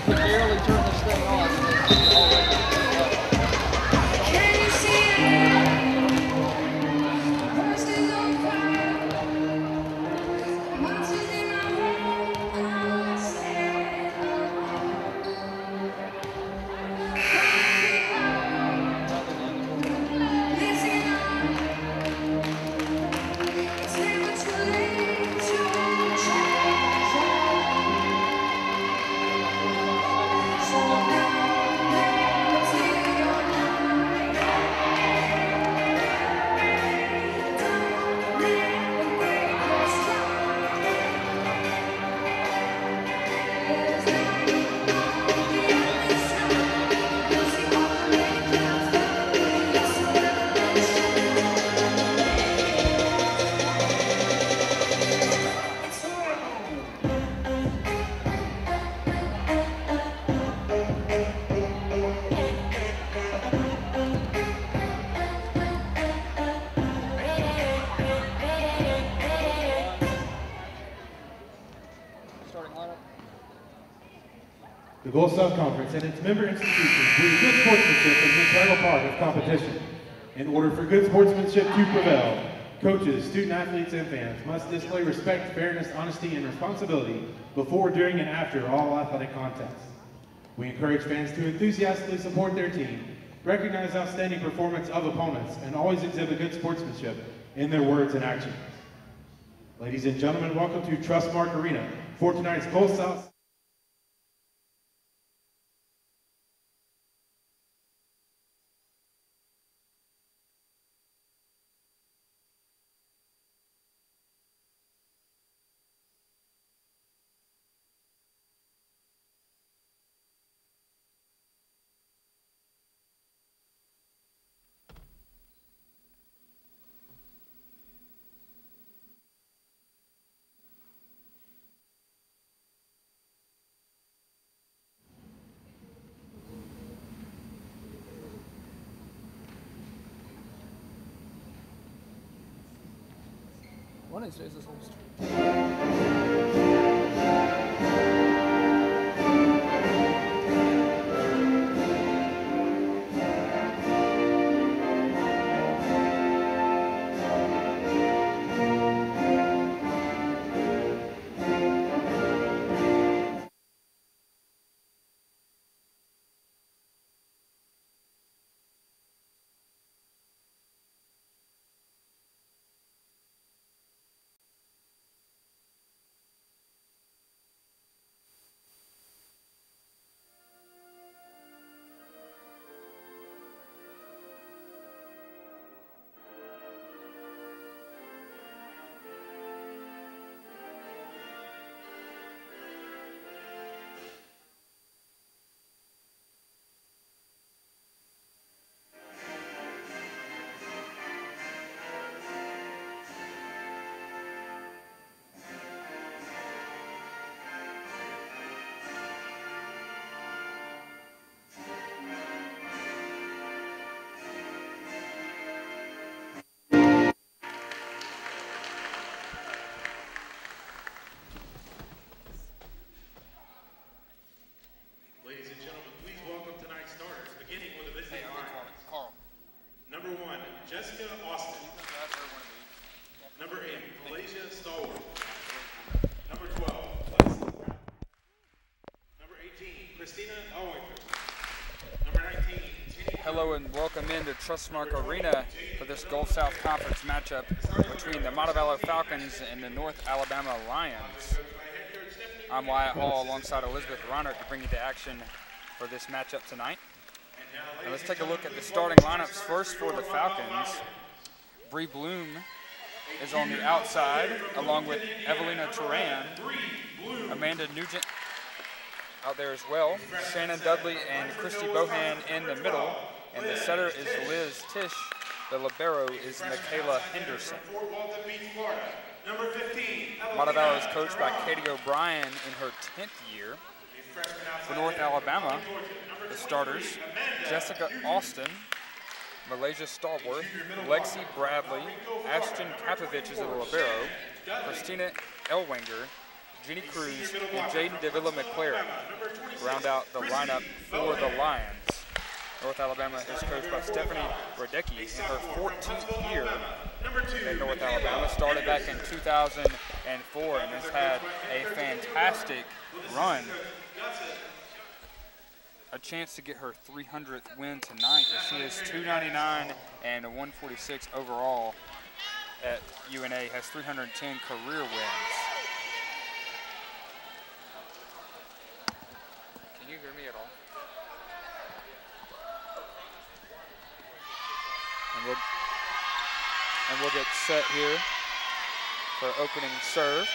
can barely turn this thing on. And it's already The Gold South Conference and its member institutions bring good sportsmanship as an integral part of competition. In order for good sportsmanship to prevail, coaches, student athletes, and fans must display respect, fairness, honesty, and responsibility before, during, and after all athletic contests. We encourage fans to enthusiastically support their team, recognize outstanding performance of opponents, and always exhibit good sportsmanship in their words and actions. Ladies and gentlemen, welcome to Trustmark Arena for tonight's Gold South. One of these days, this whole street. Hello and welcome into Trustmark Arena for this Gulf South Conference matchup between the Montevallo Falcons and the North Alabama Lions. I'm Wyatt Hall alongside Elizabeth Reinert to bring you the action for this matchup tonight. Now let's take a look at the starting lineups first for the Falcons. Bree Bloom is on the outside along with Evelina Turan, Amanda Nugent out there as well, Shannon Dudley and Christy Bohan in the middle, and the setter is Liz Tish. The libero is Michaela Henderson. Montevallo is coached by Katie O'Brien in her 10th year. For North Alabama, the starters, Jessica Austin, Malaysia Stallworth, Lexi Bradley, Ashton Kapovich is the libero, Christina Elwanger, Jenny Cruz, and Jaden Davila McLaren round out the lineup for the Lions. North Alabama is coached by Stephanie Radecki in her 14th year at North Alabama. Started back in 2004 and has had a fantastic run. A chance to get her 300th win tonight, as she is 299 and 146 overall at UNA, has 310 career wins. Can you hear me at all? And we'll get set here for opening serve.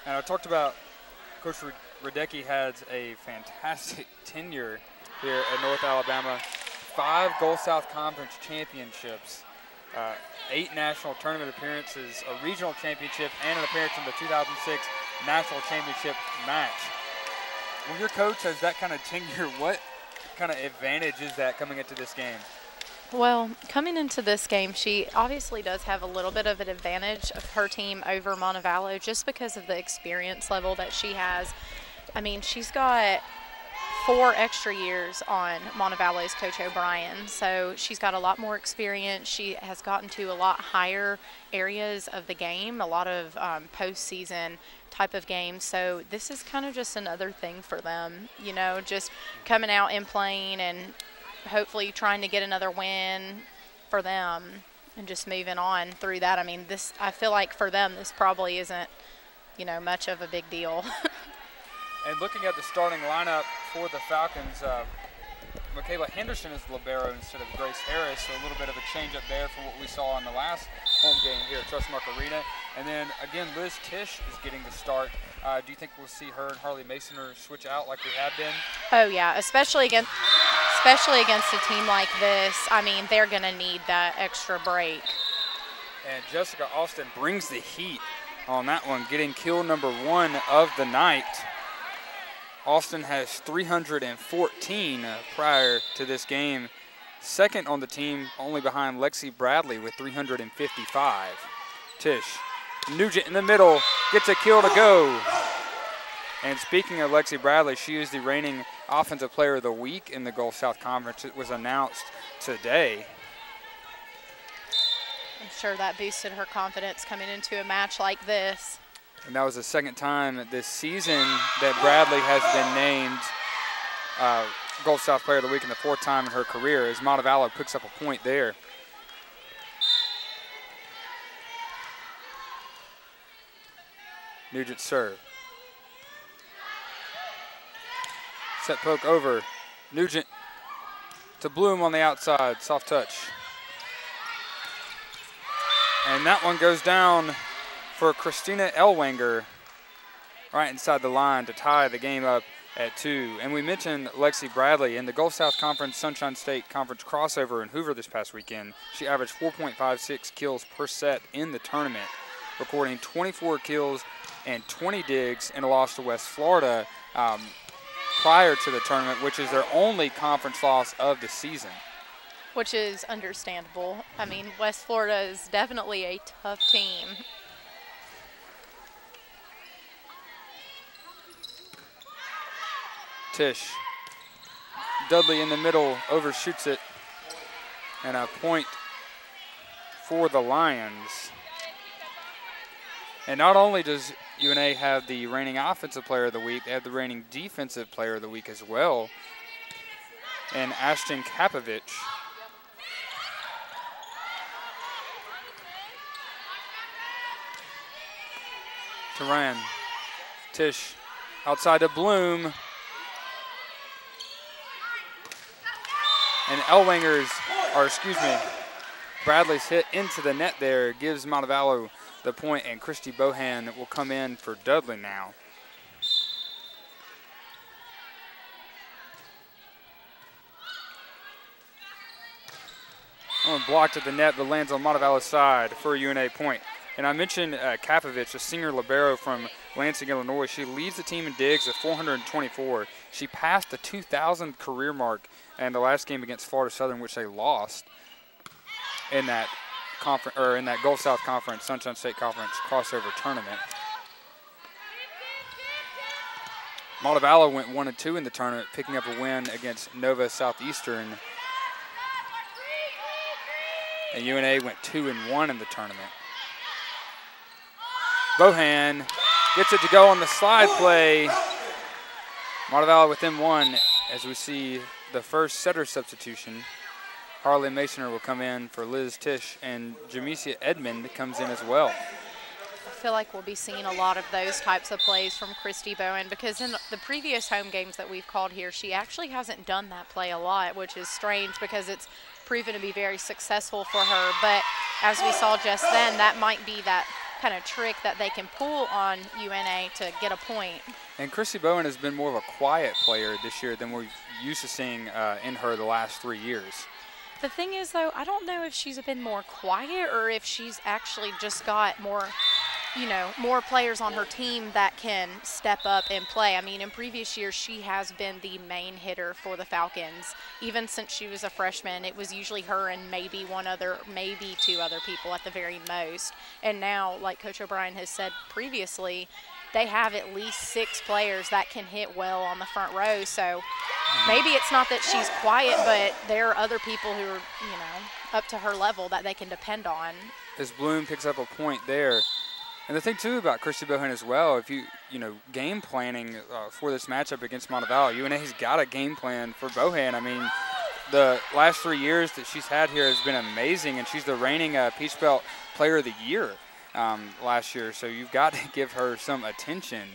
And I talked about Coach Radecki has a fantastic tenure here at North Alabama. 5 Gulf South Conference championships, 8 national tournament appearances, a regional championship, and an appearance in the 2006 national championship match. When your coach has that kind of tenure, what kind of advantage is that coming into this game? Well, coming into this game, she obviously does have a little bit of an advantage of her team over Montevallo just because of the experience level that she has. I mean, she's got 4 extra years on Montevallo's Coach O'Brien, so she's got a lot more experience. She has gotten to a lot higher areas of the game, a lot of postseason type of games. So this is kind of just another thing for them, you know, just coming out and playing and hopefully trying to get another win for them and just moving on through that. I mean, I feel like for them, this probably isn't, you know, much of a big deal. And looking at the starting lineup for the Falcons, Michaela Henderson is the libero instead of Grace Harris, so a little bit of a change up there from what we saw in the last home game here at Trustmark Arena. And then again, Liz Tisch is getting the start. Do you think we'll see her and Harley Mason switch out like we have been? Oh yeah, especially against a team like this. I mean, they're going to need that extra break. And Jessica Austin brings the heat on that one, getting kill number 1 of the night. Austin has 314 prior to this game. Second on the team, only behind Lexi Bradley with 355. Tisch. Nugent in the middle, gets a kill to go. And speaking of Lexi Bradley, she is the reigning Offensive Player of the Week in the Gulf South Conference. It was announced today. I'm sure that boosted her confidence coming into a match like this. And that was the second time this season that Bradley has been named Gulf South Player of the Week, and the 4th time in her career, as Montevallo picks up a point there. Nugent serve. Set poke over. Nugent to Bloom on the outside. Soft touch. And that one goes down for Christina Ellwanger right inside the line to tie the game up at 2. And we mentioned Lexi Bradley in the Gulf South Conference Sunshine State Conference crossover in Hoover this past weekend. She averaged 4.56 kills per set in the tournament, recording 24 kills and 20 digs in a loss to West Florida prior to the tournament, which is their only conference loss of the season. Which is understandable. I mean, West Florida is definitely a tough team. Tisch. Dudley in the middle, overshoots it, and a point for the Lions. And not only does UNA have the reigning Offensive Player of the Week, they have the reigning Defensive Player of the Week as well. And Ashton Kapovich. Turan. Tisch outside to Bloom. And Bradley's hit into the net there gives Montevallo the point, and Christy Bohan will come in for Dudley now. Blocked at the net, but lands on Montevallo's side for a UNA point. And I mentioned Kapovich, a senior libero from Lansing, Illinois. She leads the team in digs at 424. She passed the 2,000 career mark in the last game against Florida Southern, which they lost in that conference, or in that Gulf South Conference, Sunshine State Conference crossover tournament. Montevallo went 1-2 in the tournament, picking up a win against Nova Southeastern. And UNA went 2-1 in the tournament. Bohan gets it to go on the slide play. Montevallo within one as we see the first setter substitution. Harley Masoner will come in for Liz Tisch, and Jamesia Edmond comes in as well. I feel like we'll be seeing a lot of those types of plays from Christy Bowen, because in the previous home games that we've called here, she actually hasn't done that play a lot, which is strange because it's proven to be very successful for her. But as we saw just then, that might be that kind of trick that they can pull on UNA to get a point. And Christy Bowen has been more of a quiet player this year than we're used to seeing in her the last 3 years. The thing is, though, I don't know if she's been more quiet or if she's actually just got more, you know, more players on her team that can step up and play. I mean, in previous years, she has been the main hitter for the Falcons. Even since she was a freshman, it was usually her and maybe one other, maybe two other people at the very most. And now, like Coach O'Brien has said previously, they have at least 6 players that can hit well on the front row. So maybe it's not that she's quiet, but there are other people who are, you know, up to her level that they can depend on. As Bloom picks up a point there. And the thing, too, about Christy Bohan as well, if you know, game planning for this matchup against Montevallo, UNA's got a game plan for Bohan. I mean, the last 3 years that she's had here has been amazing, and she's the reigning Peach Belt Player of the Year last year. So you've got to give her some attention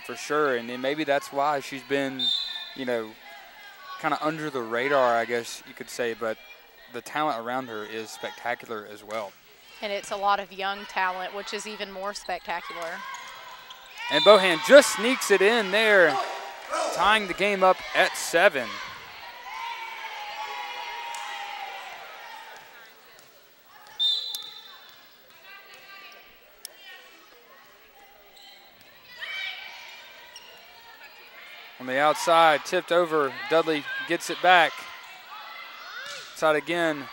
for sure. And then maybe that's why she's been, you know, kind of under the radar, I guess you could say. But the talent around her is spectacular as well. And it's a lot of young talent, which is even more spectacular. And Bohan just sneaks it in there, tying the game up at 7. On the outside, tipped over, Dudley gets it back. Outside again,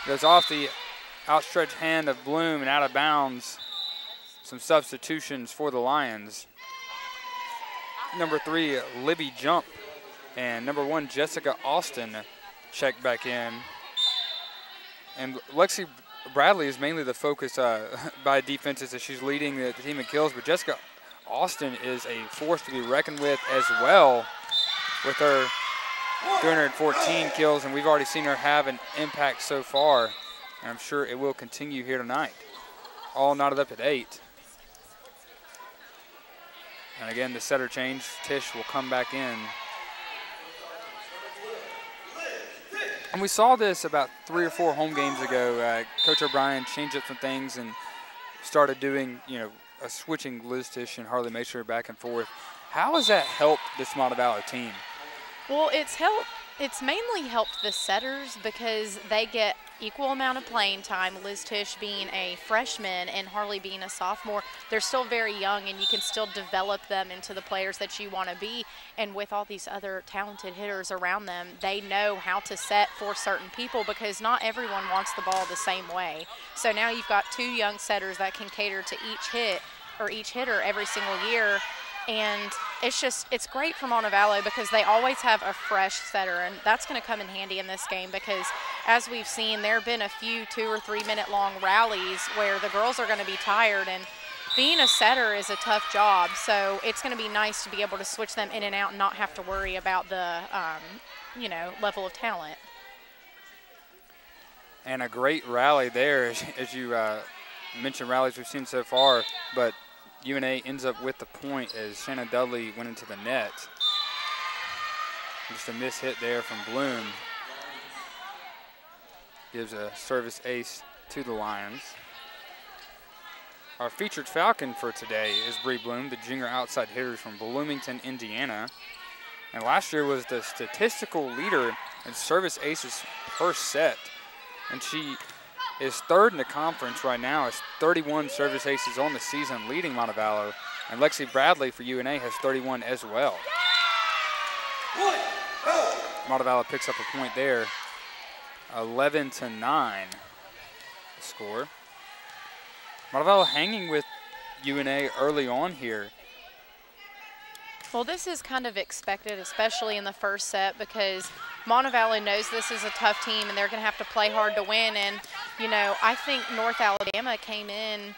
goes off the outstretched hand of Bloom and out of bounds. Some substitutions for the Lions. Number 3, Libby Jump, and number 1, Jessica Austin, checked back in. And Lexi Bradley is mainly the focus by defenses as she's leading the team in kills, but Jessica Austin is a force to be reckoned with as well, with her 314 kills, and we've already seen her have an impact so far, and I'm sure it will continue here tonight. All knotted up at 8. And again, the setter change. Tisch will come back in. And we saw this about 3 or 4 home games ago. Coach O'Brien changed up some things and started doing, you know, switching Liz Tisch and Harley Masoner back and forth. How has that helped this Montevallo team? Well, it's mainly helped the setters because they get equal amount of playing time. Liz Tisch being a freshman and Harley being a sophomore, they're still very young, and you can still develop them into the players that you want to be. And with all these other talented hitters around them, they know how to set for certain people because not everyone wants the ball the same way. So now you've got 2 young setters that can cater to each hit or each hitter every single year. And it's great for Montevallo because they always have a fresh setter, and that's going to come in handy in this game because, as we've seen, there have been a few 2 or 3 minute long rallies where the girls are going to be tired, and being a setter is a tough job. So it's going to be nice to be able to switch them in and out and not have to worry about the, you know, level of talent. And a great rally there, as you mentioned rallies we've seen so far, but UNA ends up with the point as Shannon Dudley went into the net. Just a miss hit there from Bloom. Gives a service ace to the Lions. Our featured Falcon for today is Bree Bloom, the junior outside hitter from Bloomington, Indiana. And last year was the statistical leader in service aces per set. And she is 3rd in the conference right now. Has 31 service aces on the season, leading Montevallo. And Lexi Bradley for UNA has 31 as well. Montevallo picks up a point there, 11-9. the score. Montevallo hanging with UNA early on here. Well, this is kind of expected, especially in the first set, because Montevallo knows this is a tough team and they're going to have to play hard to win. And, you know, I think North Alabama came in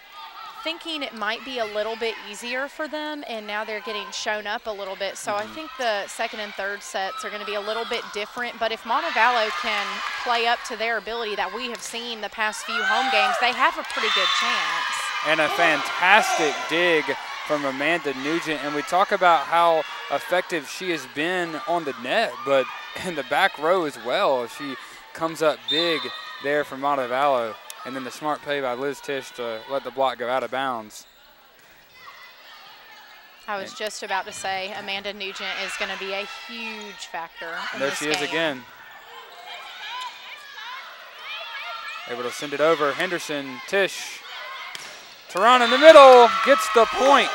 thinking it might be a little bit easier for them, and now they're getting shown up a little bit. So I think the second and third sets are going to be a little bit different. But if Montevallo can play up to their ability that we have seen the past few home games, they have a pretty good chance. And a fantastic dig from Amanda Nugent. And we talk about how effective she has been on the net, but in the back row as well. She comes up big there for Montevallo. And then the smart play by Liz Tisch to let the block go out of bounds. I was just about to say Amanda Nugent is going to be a huge factor in this game. There she is again. Able to send it over. Henderson, Tisch. Tehran in the middle gets the point.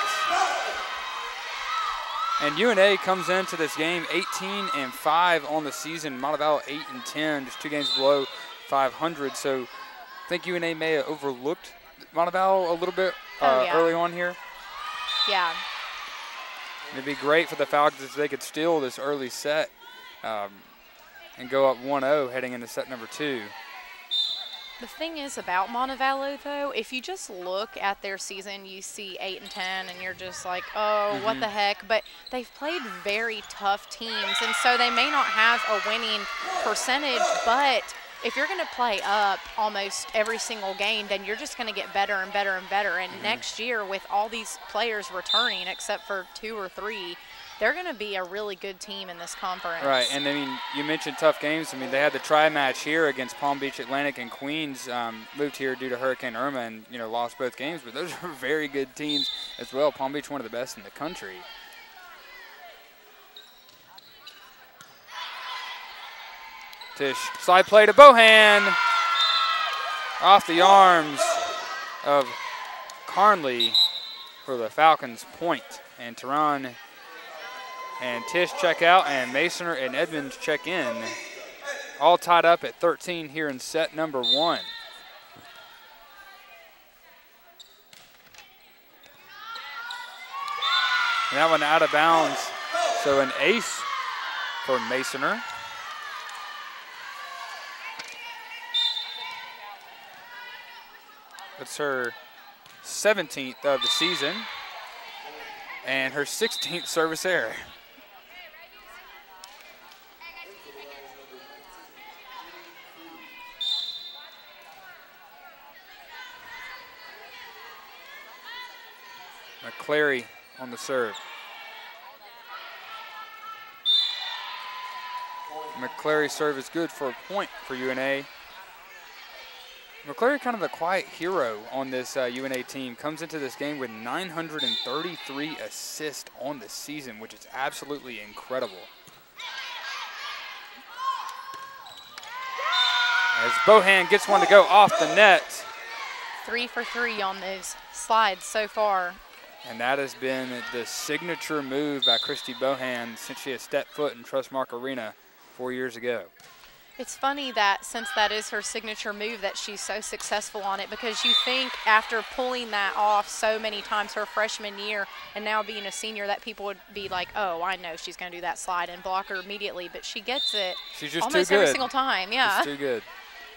And UNA comes into this game 18-5 on the season. Montevallo 8-10, just 2 games below 500. So I think UNA may have overlooked Montevallo a little bit early on here. Yeah. It'd be great for the Falcons if they could steal this early set and go up 1-0 heading into set number 2. The thing is about Montevallo, though, if you just look at their season, you see 8-10, and you're just like, oh, what the heck? But they've played very tough teams, and so they may not have a winning percentage, but if you're going to play up almost every single game, then you're just going to get better and better and better. And next year, with all these players returning, except for 2 or 3, they're going to be a really good team in this conference. Right, and I mean, you mentioned tough games. I mean, they had the tri-match here against Palm Beach Atlantic and Queens, moved here due to Hurricane Irma and, you know, lost both games. But those are very good teams as well. Palm Beach, one of the best in the country. Tisch, slide play to Bohan. Off the arms of Carnley for the Falcons' point. And Tehran and Tisch check out, and Masoner and Edmonds check in. All tied up at 13 here in set number 1. And that one out of bounds. So an ace for Masoner. It's her 17th of the season and her 16th service error. McClary on the serve. McClary's serve is good for a point for UNA. McClary, kind of the quiet hero on this UNA team, comes into this game with 933 assists on the season, which is absolutely incredible. As Bohan gets one to go off the net. 3 for 3 on those slides so far. And that has been the signature move by Christy Bohan since she has stepped foot in Trustmark Arena 4 years ago. It's funny that since that is her signature move that she's so successful on it, because you think after pulling that off so many times her freshman year and now being a senior that people would be like, oh, I know she's going to do that slide and block her immediately, but she gets it she's just almost too good. Every single time. Yeah. She's too good.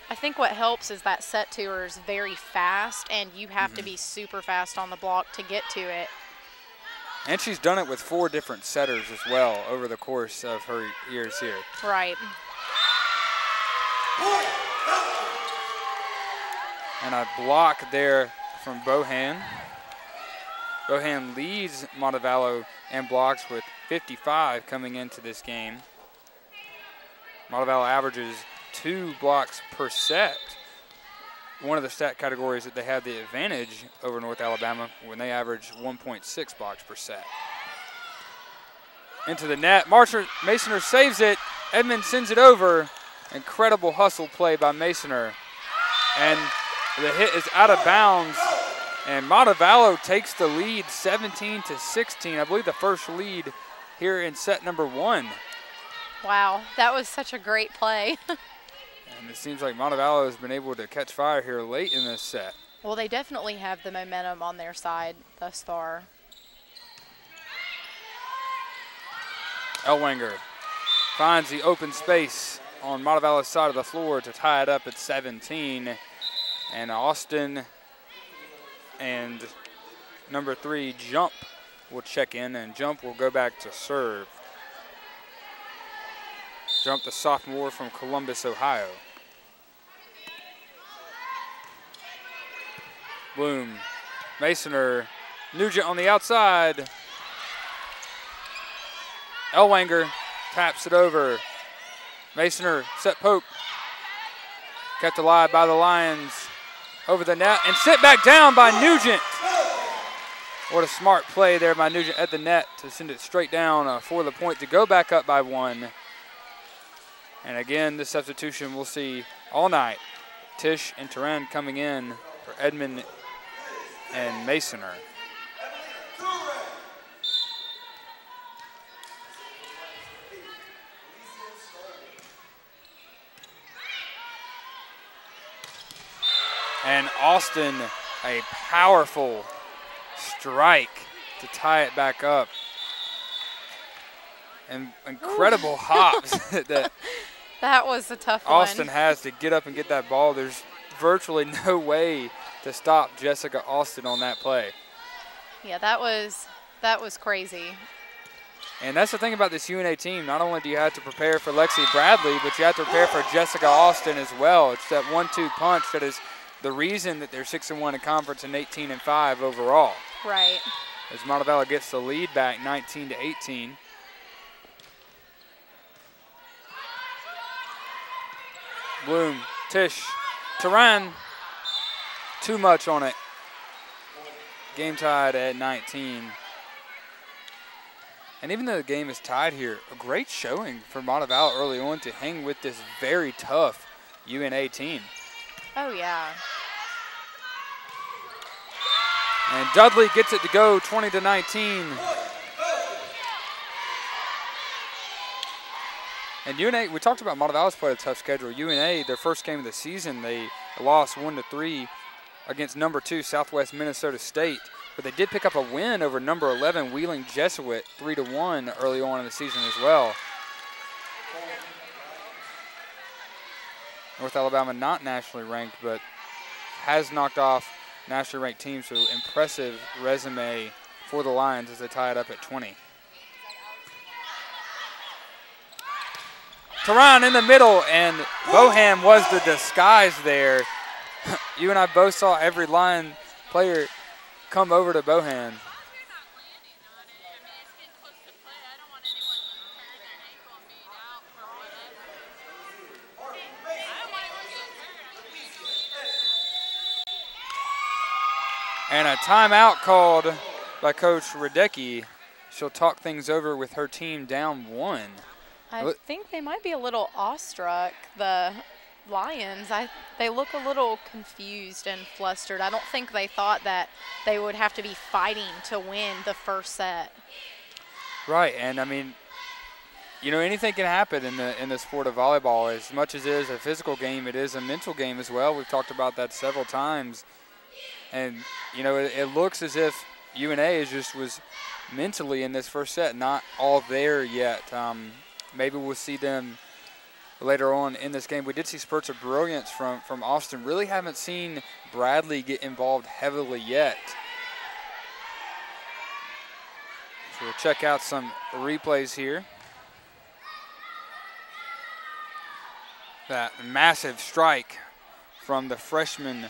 I think what helps is that set to her is very fast, and you have to be super fast on the block to get to it. And she's done it with 4 different setters as well over the course of her years here. Right. And a block there from Bohan. Bohan leads Montevallo in blocks with 55 coming into this game. Montevallo averages 2 blocks per set. One of the stat categories that they have the advantage over North Alabama when they average 1.6 blocks per set. Into the net. Masoner saves it. Edmonds sends it over. Incredible hustle play by Masoner. And the hit is out of bounds. And Montevallo takes the lead 17-16. I believe the first lead here in set number 1. Wow, that was such a great play. And it seems like Montevallo has been able to catch fire here late in this set. Well, they definitely have the momentum on their side thus far. Ellwanger finds the open space on Montevallo's side of the floor to tie it up at 17. And Austin and number 3, Jump, will check in, and Jump will go back to serve. Jump, the sophomore from Columbus, Ohio. Bloom, Masoner, Nugent on the outside. Ellwanger taps it over. Masoner, set poke. Kept alive by the Lions. Over the net and sit back down by Nugent. What a smart play there by Nugent at the net to send it straight down for the point to go back up by 1. And again, the substitution we'll see all night. Tish and Turan coming in for Edmond and Masoner. And Austin, a powerful strike to tie it back up. And incredible hops that was a tough Austin one. has to get up and get that ball. There's virtually no way to stop Jessica Austin on that play. Yeah, that was crazy. And that's the thing about this UNA team. Not only do you have to prepare for Lexi Bradley, but you have to prepare for Jessica Austin as well. It's that 1-2 punch that is the reason that they're 6-1 in conference and 18-5 overall. Right. As Montevallo gets the lead back 19-18. Bloom, Tish, Turan, too much on it. Game tied at 19. And even though the game is tied here, a great showing for Montevallo early on to hang with this very tough UNA team. Oh, yeah. And Dudley gets it to go 20-19. And UNA, we talked about Montevallo's played a tough schedule. UNA, their first game of the season, they lost 1-3 against number 2 Southwest Minnesota State. But they did pick up a win over number 11 Wheeling Jesuit 3-1 early on in the season as well. North Alabama not nationally ranked, but has knocked off nationally ranked teams. So impressive resume for the Lions as they tie it up at 20. Turan in the middle, and Boham was the disguise there. You and I both saw every Lion player come over to Bohan. And a timeout called by Coach Radecki. She'll talk things over with her team down 1. I think they might be a little awestruck, the Lions. They look a little confused and flustered. I don't think they thought that they would have to be fighting to win the first set. Right, and I mean, you know, anything can happen in the sport of volleyball. As much as it is a physical game, it is a mental game as well. We've talked about that several times. And, you know, it looks as if UNA was mentally in this first set not all there yet. Maybe we'll see them later on in this game. We did see spurts of brilliance from Austin. Really haven't seen Bradley get involved heavily yet. So we'll check out some replays here. That massive strike from the freshman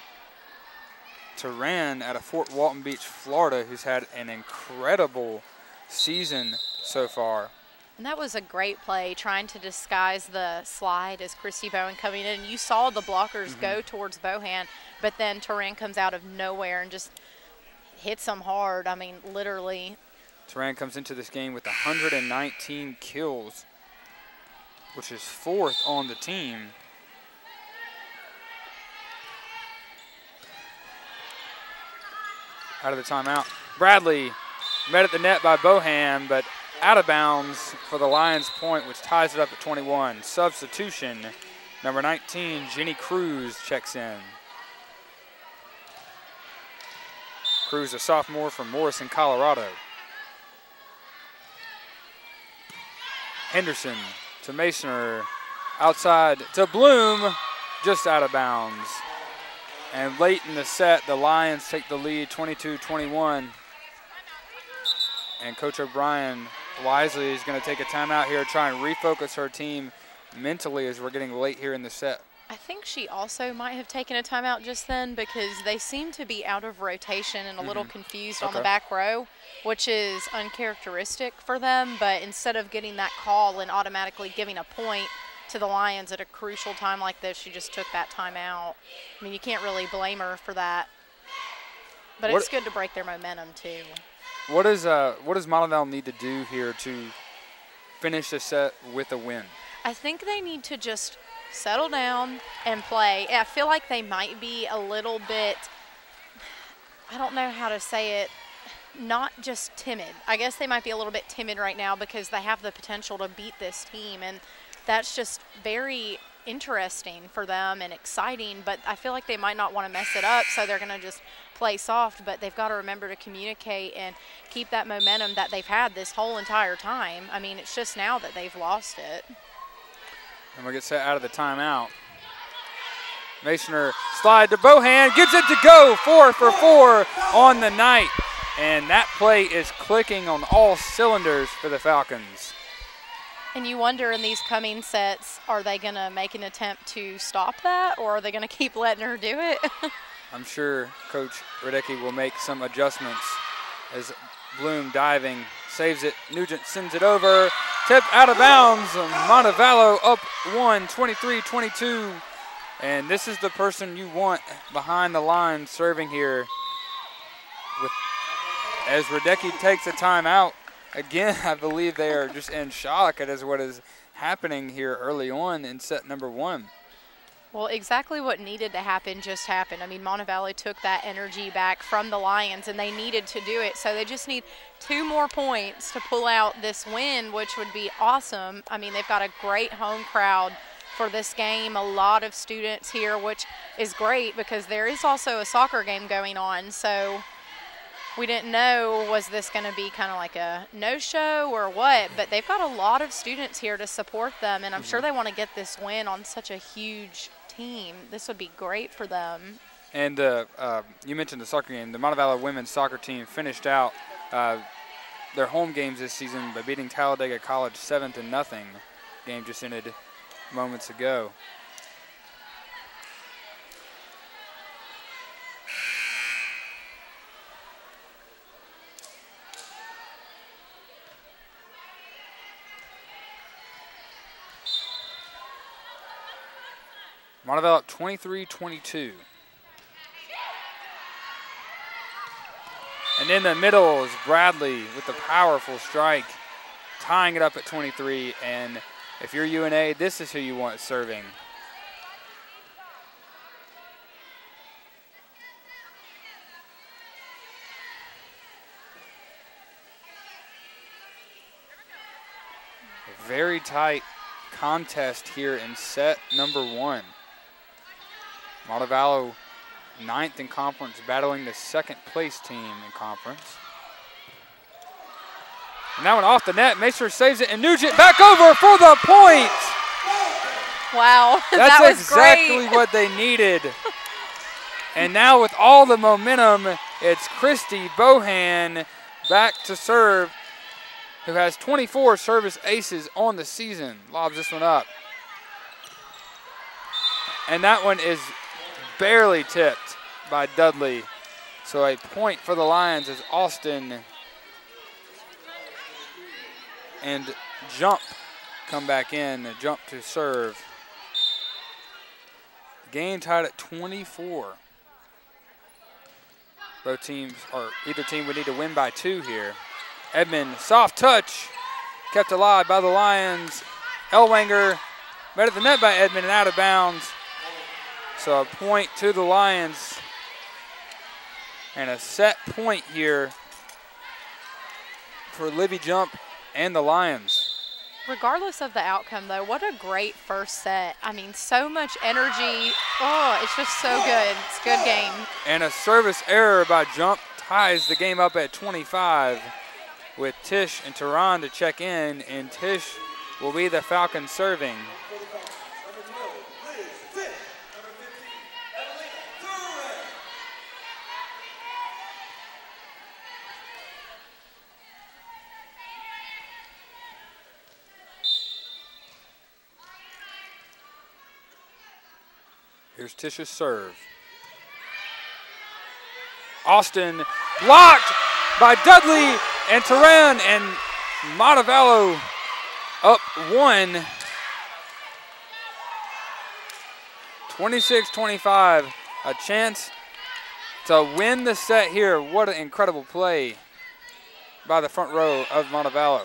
Turan out of Fort Walton Beach, Florida, who's had an incredible season so far. And that was a great play, trying to disguise the slide as Christy Bowen coming in. You saw the blockers go towards Bohan, but then Turan comes out of nowhere and just hits them hard. I mean, literally. Turan comes into this game with 119 kills, which is 4th on the team. Out of the timeout. Bradley met at the net by Bohan, but out of bounds for the Lions point, which ties it up at 21. Substitution Number 19, Jenny Cruz, checks in. Cruz, a sophomore from Morrison, Colorado. Henderson to Masoner, outside to Bloom, just out of bounds. And late in the set, the Lions take the lead 22-21. And Coach O'Brien wisely is going to take a timeout here, try and refocus her team mentally as we're getting late here in the set. I think she also might have taken a timeout just then because they seem to be out of rotation and a little confused on the back row, which is uncharacteristic for them. But instead of getting that call and automatically giving a point to the Lions at a crucial time like this, she just took that timeout. I mean, you can't really blame her for that. But it's good to break their momentum too. What does Montevallo need to do here to finish the set with a win? I think they need to just settle down and play. I feel like they might be a little bit, I don't know how to say it, not just timid. I guess they might be a little bit timid right now because they have the potential to beat this team, and that's just very interesting for them and exciting, but I feel like they might not want to mess it up, so they're going to just play soft, but they've got to remember to communicate and keep that momentum that they've had this whole entire time. I mean, it's just now that they've lost it. And we get set out of the timeout. Masoner slide to Bohan, gets it to go, 4 for 4 on the night. And that play is clicking on all cylinders for the Falcons. And you wonder in these coming sets, are they going to make an attempt to stop that, or are they going to keep letting her do it? I'm sure Coach Radecki will make some adjustments as Bloom diving, saves it. Nugent sends it over, tip out of bounds. Montevallo up 1, 23-22. And this is the person you want behind the line serving here. As Radecki takes a timeout. Again, I believe they are just in shock at what is happening here early on in set number 1. Well, exactly what needed to happen just happened. I mean, Montevallo took that energy back from the Lions, and they needed to do it. So they just need 2 more points to pull out this win, which would be awesome. I mean, they've got a great home crowd for this game, a lot of students here, which is great because there is also a soccer game going on. So we didn't know, was this going to be kind of like a no-show or what, but they've got a lot of students here to support them, and I'm sure they want to get this win on such a huge team. This would be great for them. And you mentioned the soccer game. The Montevallo women's soccer team finished out their home games this season by beating Talladega College 7-0. Game just ended moments ago. Montevallo up 23-22. And in the middle is Bradley with the powerful strike, tying it up at 23. And if you're UNA, this is who you want serving. A very tight contest here in set number 1. Montevallo 9th in conference, battling the 2nd place team in conference. And that one off the net. Masoner saves it, and Nugent back over for the point. Wow, That's that was exactly great. what they needed. And now with all the momentum, it's Christy Bohan back to serve, who has 24 service aces on the season. Lobs this one up. And that one is barely tipped by Dudley. So a point for the Lions as Austin and Jump come back in. Jump to serve. Game tied at 24. Both teams, or either team would need to win by 2 here. Edmond, soft touch, kept alive by the Lions. Elwanger met at the net by Edmond and out of bounds. So a point to the Lions and a set point here for Livy Jump and the Lions. regardless of the outcome, though, what a great first set. I mean, so much energy. Oh, it's just so good. It's a good game. And a service error by Jump ties the game up at 25 with Tish and Tehran to check in, and Tish will be the Falcon serving. Here's Tish's serve. Austin blocked by Dudley and Tehran, and Montevallo up 1. 26-25, a chance to win the set here. What an incredible play by the front row of Montevallo.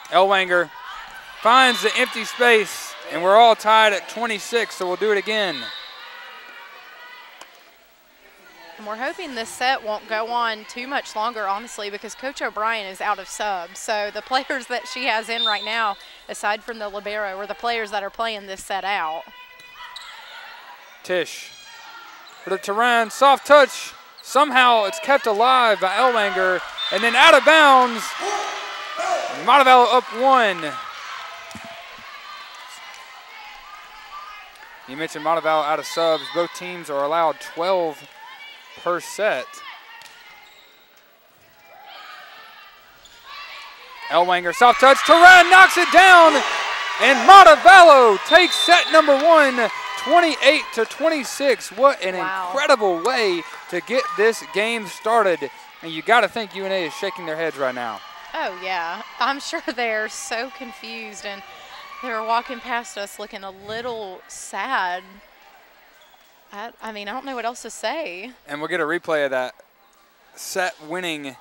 Ellwanger finds the empty space, and we're all tied at 26, so we'll do it again. And we're hoping this set won't go on too much longer, honestly, because Coach O'Brien is out of subs. So the players that she has in right now, aside from the libero, are the players that are playing this set out. Tish for the Tehran, soft touch. Somehow it's kept alive by Ellwanger, and then out of bounds. Montevallo up 1. You mentioned Montevallo out of subs. Both teams are allowed 12 per set. Ellwanger, soft touch. Tehran knocks it down, and Montevallo takes set number 1, 28-26. What an incredible way to get this game started. And you got to think UNA is shaking their heads right now. Oh, yeah. I'm sure they're so confused, and they were walking past us looking a little sad. I mean, I don't know what else to say. And we'll get a replay of that set-winning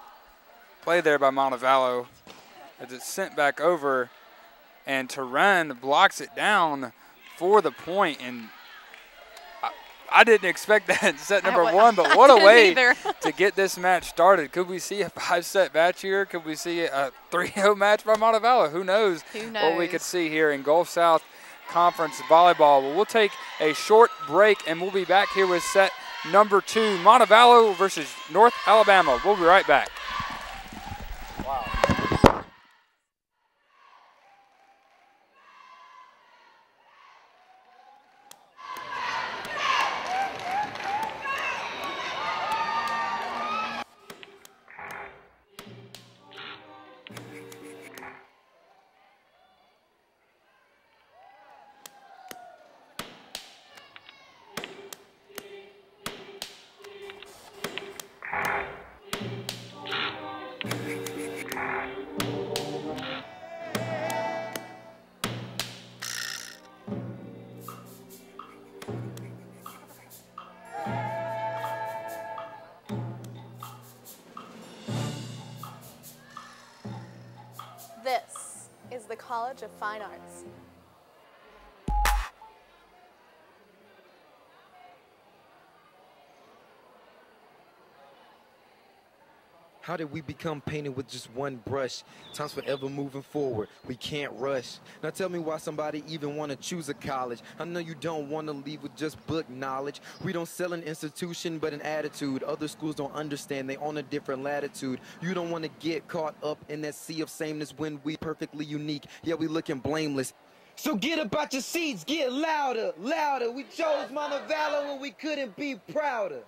play there by Montevallo as it's sent back over, and Tehran blocks it down for the point. And I didn't expect that set number 1, but what a way to get this match started. Could we see a 5-set match here? Could we see a 3-0 match by Montevallo? Who knows what we could see here in Gulf South Conference volleyball. Well, we'll take a short break, and we'll be back here with set number 2, Montevallo versus North Alabama. We'll be right back. Wow. This is the College of Fine Arts. How did we become painted with just one brush? Time's forever moving forward. We can't rush. Now tell me why somebody even want to choose a college. I know you don't want to leave with just book knowledge. We don't sell an institution, but an attitude. Other schools don't understand. They on a different latitude. You don't want to get caught up in that sea of sameness when we perfectly unique. Yeah, we looking blameless. So get up out your seats. Get louder, louder. We chose Montevallo and we couldn't be prouder.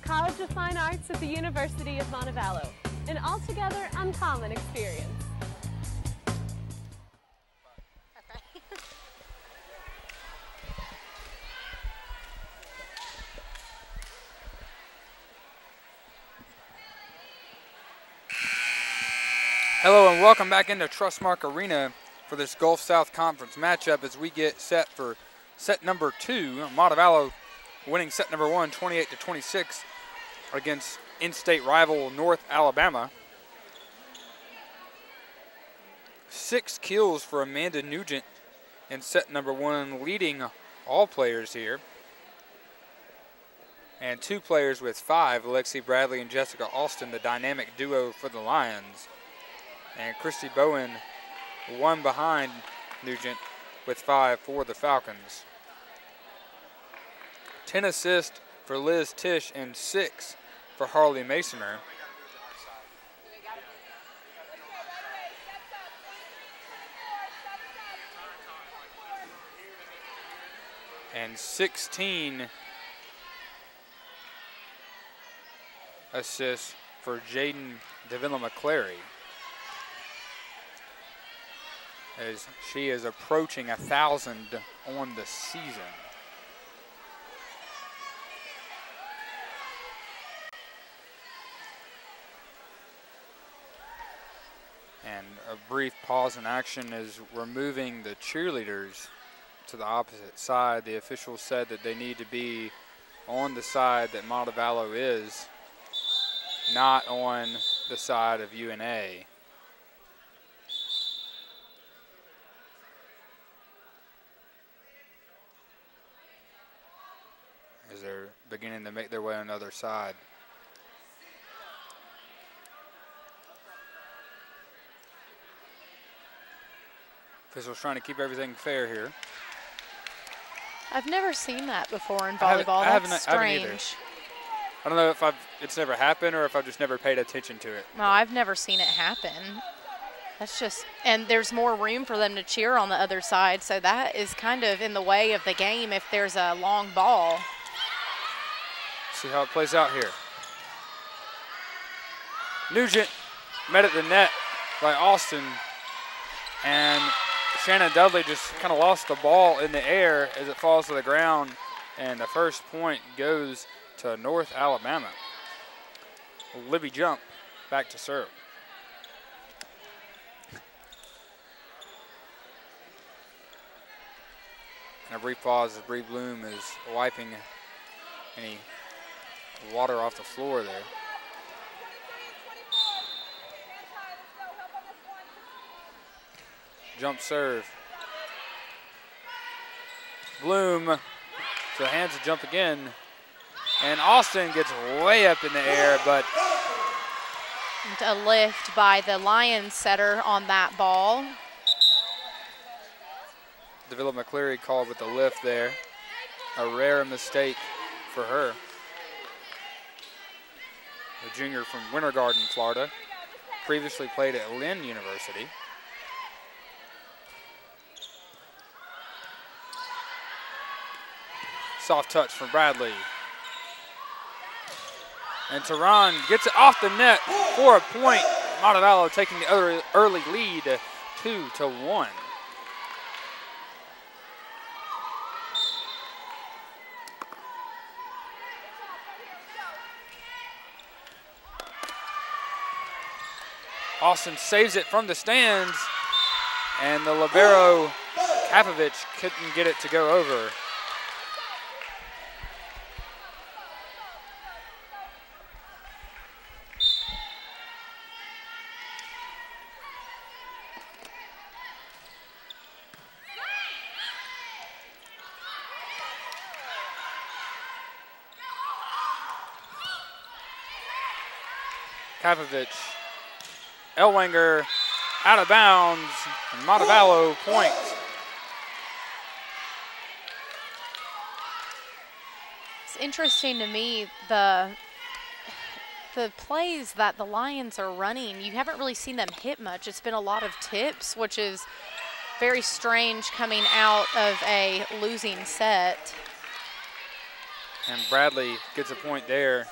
College of Fine Arts at the University of Montevallo, an altogether uncommon experience. Hello and welcome back into Trustmark Arena for this Gulf South Conference matchup as we get set for set number 2. Montevallo winning set number 1, 28-26 against in-state rival North Alabama. 6 kills for Amanda Nugent in set number 1, leading all players here. And 2 players with 5, Alexi Bradley and Jessica Austin, the dynamic duo for the Lions. And Christy Bowen, 1 behind Nugent with 5 for the Falcons. 10 assists for Liz Tisch and 6 for Harley Masoner. And 16 assists for Jaden Davila McClary, as she is approaching 1,000 on the season. And a brief pause in action is we're moving the cheerleaders to the opposite side. The officials said that they need to be on the side that Montevallo is, not on the side of UNA. As they're beginning to make their way on the other side. Officials trying to keep everything fair here. I've never seen that before in volleyball. That's strange. I don't know if it's never happened or if I've just never paid attention to it. No, I've never seen it happen. That's just, and there's more room for them to cheer on the other side, so that is kind of in the way of the game if there's a long ball. See how it plays out here. Nugent met at the net by Austin, and Shannon Dudley just kind of lost the ball in the air as it falls to the ground, and the first point goes to North Alabama. Libby Jump back to serve. And a brief pause as Bree Bloom is wiping any water off the floor there. Jump serve. Bloom to the hands of jump again. And Austin gets way up in the air, but a lift by the Lions setter on that ball. Davila McCleary called with the lift there. A rare mistake for her. The junior from Winter Garden, Florida. Previously played at Lynn University. Soft touch from Bradley. And Tehran gets it off the net for a point. Montevallo taking the early lead, 2-1. Austin saves it from the stands, and the libero, Kapovich, couldn't get it to go over. Kapovich, Elwanger out of bounds, and Montevallo point. It's interesting to me, the plays that the Lions are running, you haven't really seen them hit much. It's been a lot of tips, which is very strange coming out of a losing set. And Bradley gets a point there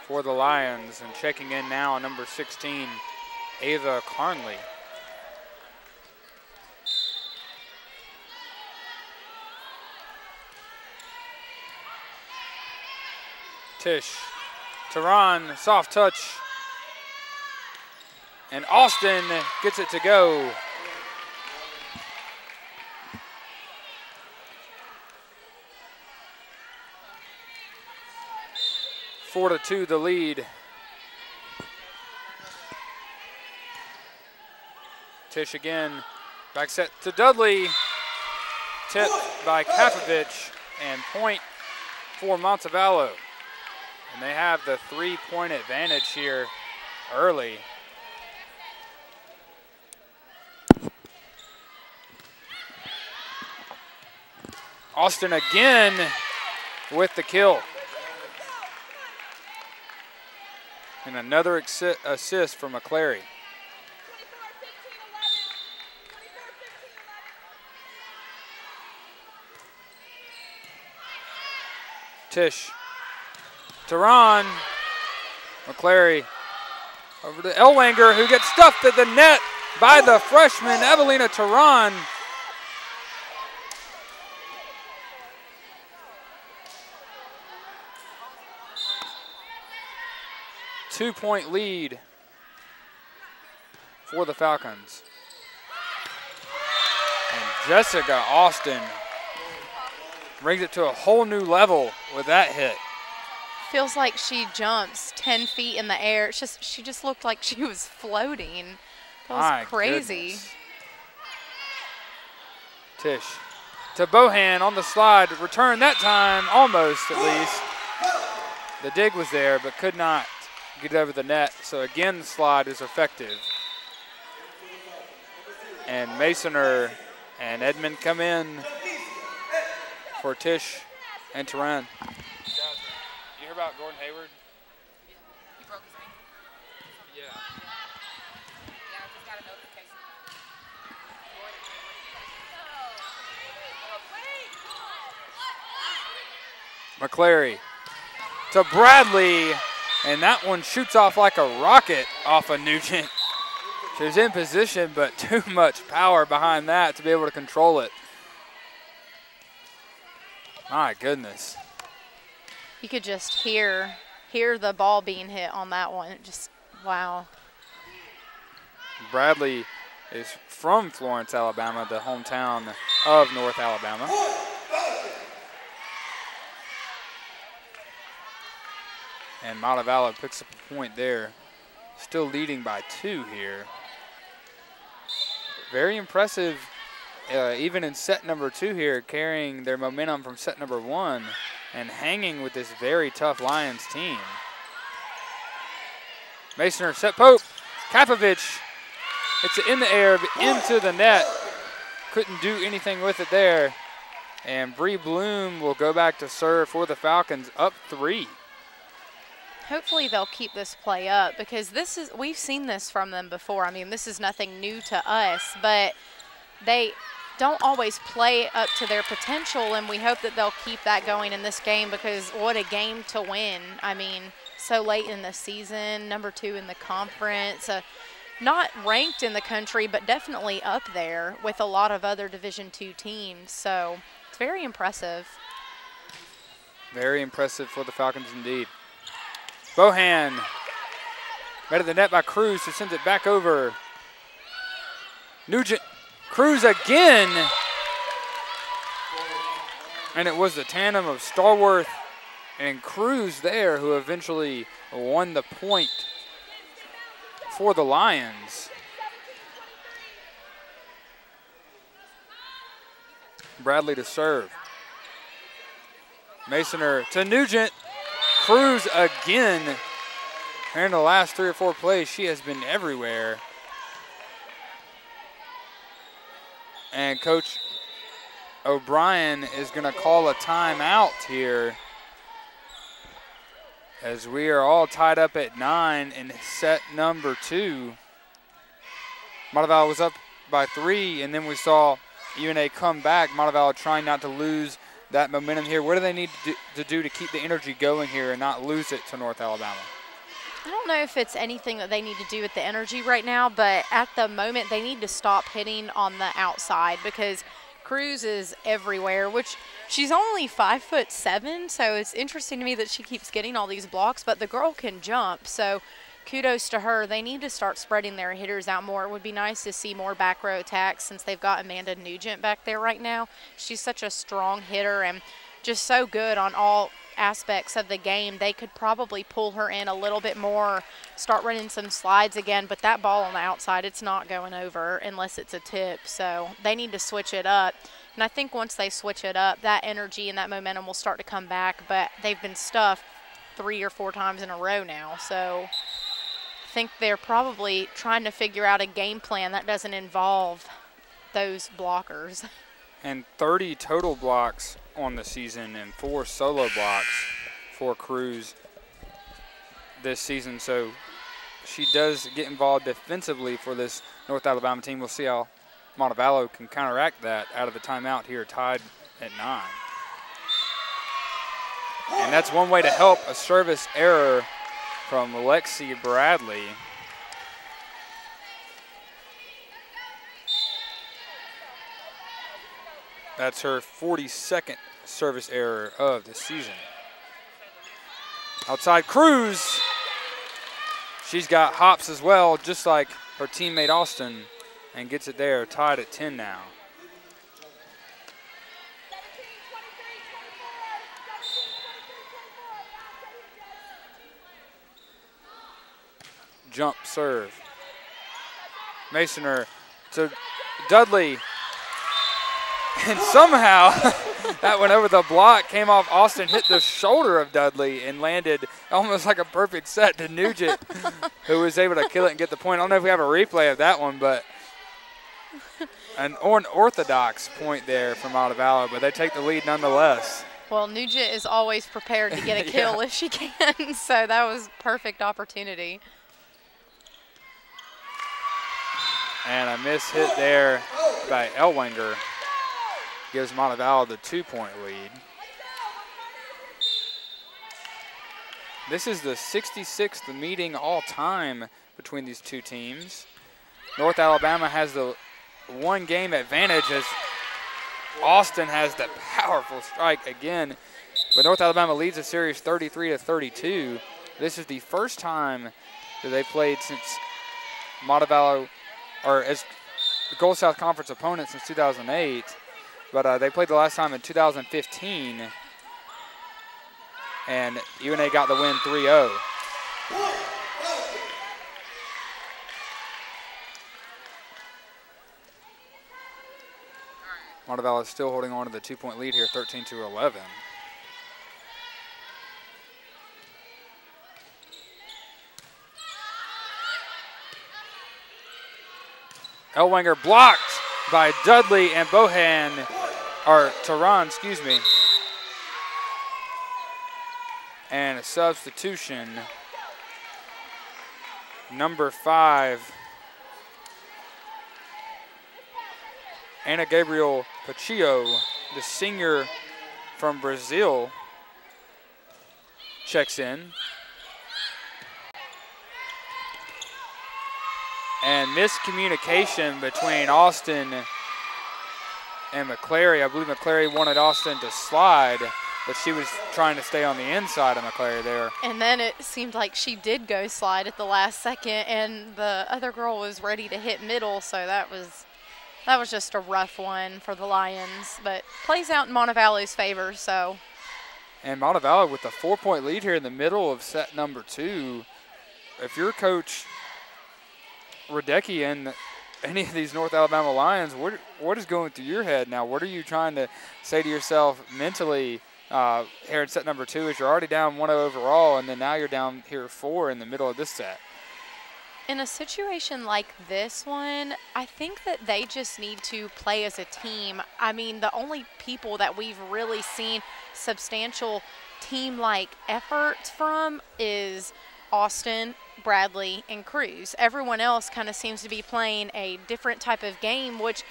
for the Lions, and checking in now, number 16, Ava Carnley. Tisch, Tehran, soft touch. And Austin gets it to go. Four to 2 the lead. Tisch again. Back set to Dudley. Tipped by Kafovich, and point for Montevallo. And they have the 3-point advantage here early. Austin again with the kill. And another assist from McClary. Tisch, Tehran, McClary over to Ellwanger, who gets stuffed at the net by the freshman Evelina Tehran. Two-point lead for the Falcons. And Jessica Austin brings it to a whole new level with that hit. Feels like she jumps 10 feet in the air. It's just, she just looked like she was floating. That was My crazy. Goodness. Tisch to Bohan on the slide. Return that time, almost at least. The dig was there, but could not get over the net. So again, the slide is effective. And Masoner and Edmond come in for Tisch and Tehran. You hear about Gordon Hayward? He broke his ankle? Yeah. Yeah, I just got a notification. McClary to Bradley, and that one shoots off like a rocket off of Nugent. She was in position, but too much power behind that to be able to control it. My goodness. You could just hear the ball being hit on that one. It just, wow. Bradley is from Florence, Alabama, the hometown of North Alabama. And Montevallo picks up a point there. Still leading by 2 here. Very impressive, even in set number 2 here, carrying their momentum from set number 1 and hanging with this very tough Lions team. Masoner set Pope. Kafovich, it's in the air, into the net. Couldn't do anything with it there. And Bree Bloom will go back to serve for the Falcons, up 3. Hopefully they'll keep this play up, because we've seen this from them before. I mean, this is nothing new to us, but they don't always play up to their potential, and we hope that they'll keep that going in this game, because what a game to win. I mean, so late in the season, number 2 in the conference, not ranked in the country, but definitely up there with a lot of other Division II teams. So it's very impressive. Very impressive for the Falcons indeed. Bohan, met at the net by Cruz, who sends it back over. Nugent, Cruz again. And it was the tandem of Starworth and Cruz there who eventually won the point for the Lions. Bradley to serve. Masoner to Nugent. Cruz again. Here in the last 3 or 4 plays, she has been everywhere. And Coach O'Brien is going to call a timeout here, as we are all tied up at 9 in set number 2. Montevallo was up by 3, and then we saw UNA come back. Montevallo trying not to lose that momentum here. What do they need to do to keep the energy going here and not lose it to North Alabama? I don't know if it's anything that they need to do with the energy right now, but at the moment they need to stop hitting on the outside, because Cruz is everywhere, which she's only 5'7", so it's interesting to me that she keeps getting all these blocks, but the girl can jump. So kudos to her. They need to start spreading their hitters out more. It would be nice to see more back row attacks since they've got Amanda Nugent back there right now. She's such a strong hitter and just so good on all aspects of the game. They could probably pull her in a little bit more, start running some slides again, but that ball on the outside, it's not going over unless it's a tip. So they need to switch it up. And I think once they switch it up, that energy and that momentum will start to come back, but they've been stuffed 3 or 4 times in a row now. So I think they're probably trying to figure out a game plan that doesn't involve those blockers. And 30 total blocks on the season and 4 solo blocks for Cruz this season. So she does get involved defensively for this North Alabama team. We'll see how Montevallo can counteract that out of the timeout here, tied at 9. And that's one way to help a service error from Lexi Bradley. That's her 42nd service error of the season. Outside Cruz. She's got hops as well, just like her teammate Austin, and gets it there, tied at 10 now. Jump serve. Masoner to Dudley. And somehow that went over the block, came off Austin, hit the shoulder of Dudley, and landed almost like a perfect set to Nugent, who was able to kill it and get the point. I don't know if we have a replay of that one, but an unorthodox point there from Montevallo, but they take the lead nonetheless. Well, Nugent is always prepared to get a kill if she can, so that was perfect opportunity. And a miss hit there by Ellwanger gives Montevallo the 2-point lead. This is the 66th meeting all time between these two teams. North Alabama has the 1-game advantage as Austin has the powerful strike again. But North Alabama leads the series 33-32. This is the first time that they played since Montevallo, or as the Gulf South Conference opponent since 2008. But they played the last time in 2015. And UNA got the win 3-0. Montevallo is still holding on to the 2-point lead here, 13-11. Ellwanger blocked by Dudley and Bohan, or Tehran, excuse me. And a substitution. Number 5, Ana Gabriel Pachillo, the senior from Brazil, checks in. And miscommunication between Austin and McClary. I believe McClary wanted Austin to slide, but she was trying to stay on the inside of McClary there. And then it seemed like she did go slide at the last second, and the other girl was ready to hit middle, so that was just a rough one for the Lions, but plays out in Montevallo's favor, so. And Montevallo with a 4-point lead here in the middle of set number 2. If you're Coach Radecki and any of these North Alabama Lions, what is going through your head now? What are you trying to say to yourself mentally here in set number 2 as you're already down 1-0 overall, and then now you're down here 4 in the middle of this set? In a situation like this one, I think that they just need to play as a team. I mean, the only people that we've really seen substantial team-like efforts from is Austin, Bradley, and Cruz. Everyone else kind of seems to be playing a different type of game, which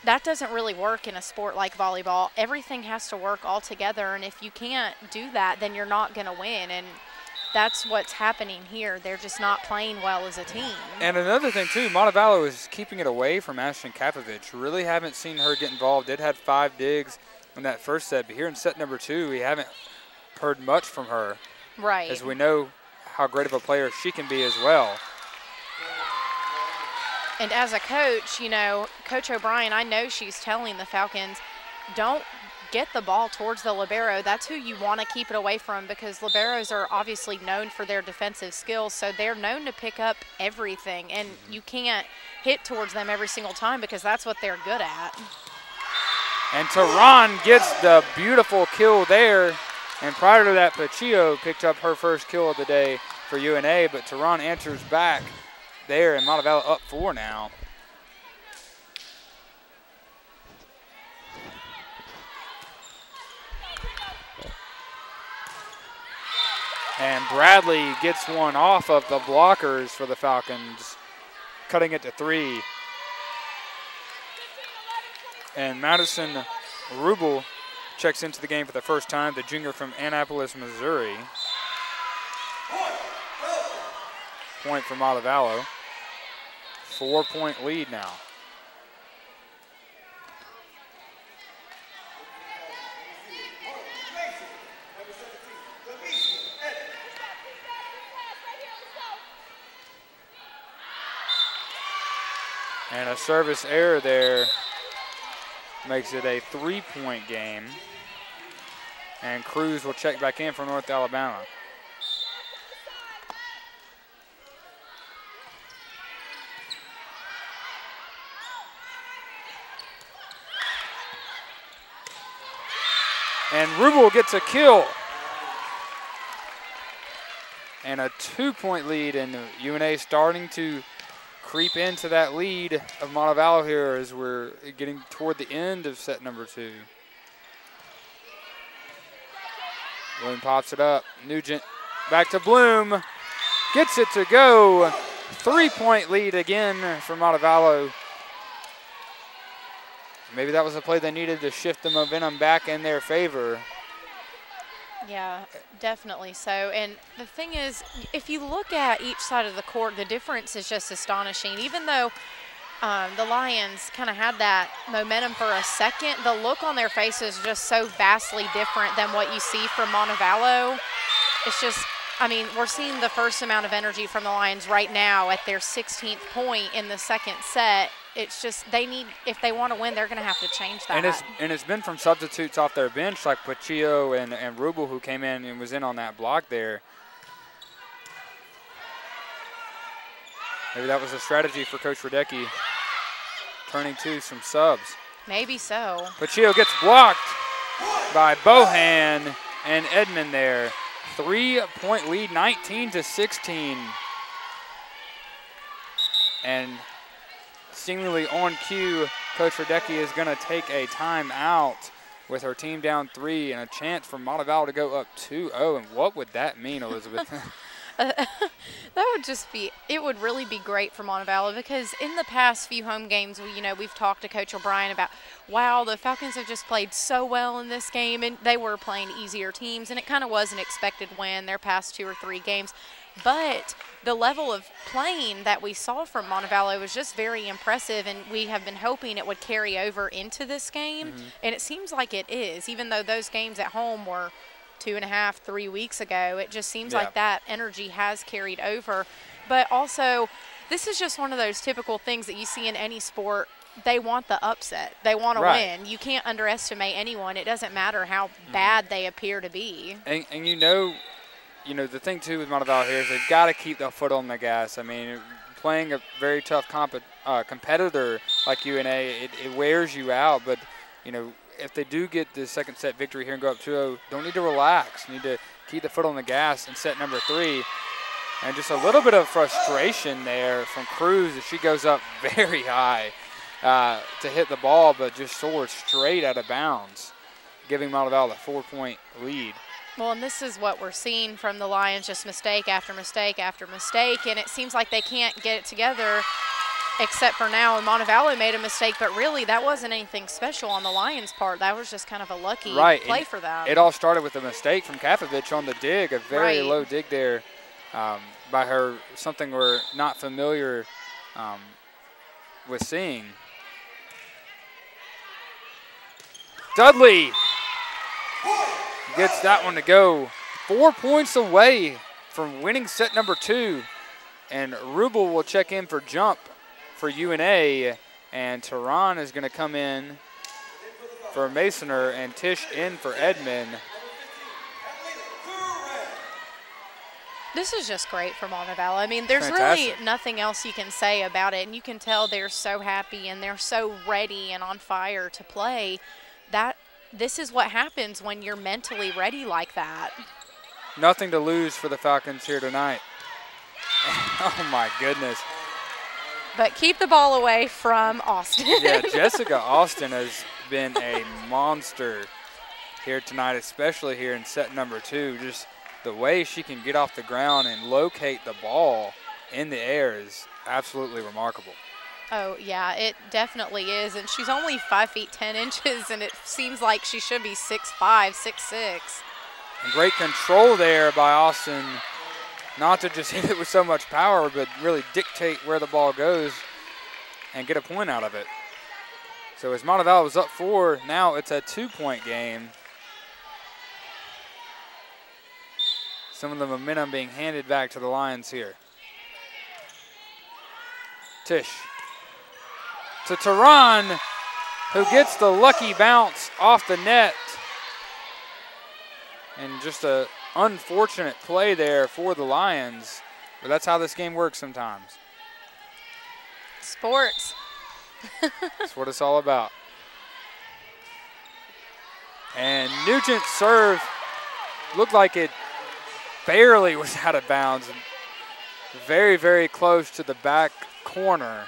that doesn't really work in a sport like volleyball. Everything has to work all together, and if you can't do that, then you're not going to win. And that's what's happening here. They're just not playing well as a team. And another thing, too, Montevallo is keeping it away from Ashton Kapovich. Really haven't seen her get involved. Did have 5 digs in that first set, but here in set number 2, we haven't heard much from her. Right. As we know how great of a player she can be as well. And as a coach, you know, Coach O'Brien, I know she's telling the Falcons, don't get the ball towards the libero. That's who you want to keep it away from, because liberos are obviously known for their defensive skills, so they're known to pick up everything, and you can't hit towards them every single time because that's what they're good at. And Tehran gets the beautiful kill there, and prior to that, Pachillo picked up her first kill of the day for UNA, but Tehran answers back there, and Montevallo up 4 now. And Bradley gets one off of the blockers for the Falcons, cutting it to 3. And Madison Rubel checks into the game for the first time, the junior from Annapolis, Missouri. Point for Montevallo. 4-point lead now. And a service error there makes it a 3-point game. And Cruz will check back in for North Alabama. And Rubel gets a kill. And a 2-point lead, and UNA starting to creep into that lead of Montevallo here as we're getting toward the end of set number 2. Bloom pops it up. Nugent back to Bloom. Gets it to go. 3-point lead again for Montevallo. Maybe that was a play they needed to shift the momentum back in their favor. Yeah, definitely so. And the thing is, if you look at each side of the court, the difference is just astonishing. Even though the Lions kind of had that momentum for a second, the look on their faces is just so vastly different than what you see from Montevallo. It's just, I mean, we're seeing the first amount of energy from the Lions right now at their 16th point in the second set. It's just they need, if they want to win, they're going to have to change that. And it's been from substitutes off their bench like Pachillo and Rubel, who came in and was in on that block there. Maybe that was a strategy for Coach Radecki, turning to some subs. Maybe so. Pachillo gets blocked by Bohan and Edmond there. 3-point lead, 19-16. And seemingly on cue, Coach Radecki is going to take a timeout with her team down 3 and a chance for Montevallo to go up 2-0. And what would that mean, Elizabeth? That would just be, it would really be great for Montevallo, because in the past few home games, we've talked to Coach O'Brien about, wow, the Falcons have just played so well in this game, and they were playing easier teams, and it kind of was an expected win their past 2 or 3 games. But the level of playing that we saw from Montevallo was just very impressive, and we have been hoping it would carry over into this game, and it seems like it is, even though those games at home were 2.5, 3 weeks ago. It just seems like that energy has carried over. But also, this is just one of those typical things that you see in any sport. They want the upset. They want to win. You can't underestimate anyone. It doesn't matter how bad they appear to be. And the thing, too, with Montevallo here is they've got to keep the foot on the gas. I mean, playing a very tough competitor like UNA, it wears you out. But, if they do get the second set victory here and go up 2-0, don't need to relax. Need to keep the foot on the gas in set number 3. And just a little bit of frustration there from Cruz as she goes up very high to hit the ball, but just soared straight out of bounds, giving Montevallo the 4-point lead. Well, and this is what we're seeing from the Lions, just mistake after mistake after mistake, and it seems like they can't get it together except for now. And Montevallo made a mistake, but really that wasn't anything special on the Lions' part. That was just kind of a lucky play for them. It all started with a mistake from Kafovich on the dig, a very low dig there by her, something we're not familiar with seeing. Dudley gets that one to go. 4 points away from winning set number 2. And Rubel will check in for jump for UNA. And Tehran is going to come in for Masoner and Tish in for Edmond. This is just great for Montevallo. I mean, there's Fantastic. really nothing else you can say about it, and you can tell they're so happy and they're so ready and on fire to play. That this is what happens when you're mentally ready like that. Nothing to lose for the Falcons here tonight. Oh, my goodness. But keep the ball away from Austin. Yeah, Jessica Austin has been a monster here tonight, especially here in set number 2. Just the way she can get off the ground and locate the ball in the air is absolutely remarkable. Oh, yeah, it definitely is. And she's only 5 feet 10 inches, and it seems like she should be 6'5", 6'6". And great control there by Austin. Not to just hit it with so much power, but really dictate where the ball goes and get a point out of it. So as Montevallo was up 4, now it's a 2-point game. Some of the momentum being handed back to the Lions here. Tish to Tehran, who gets the lucky bounce off the net. And just a unfortunate play there for the Lions, but that's how this game works sometimes. Sports. That's what it's all about. And Nugent's serve looked like it barely was out of bounds. Very, very close to the back corner.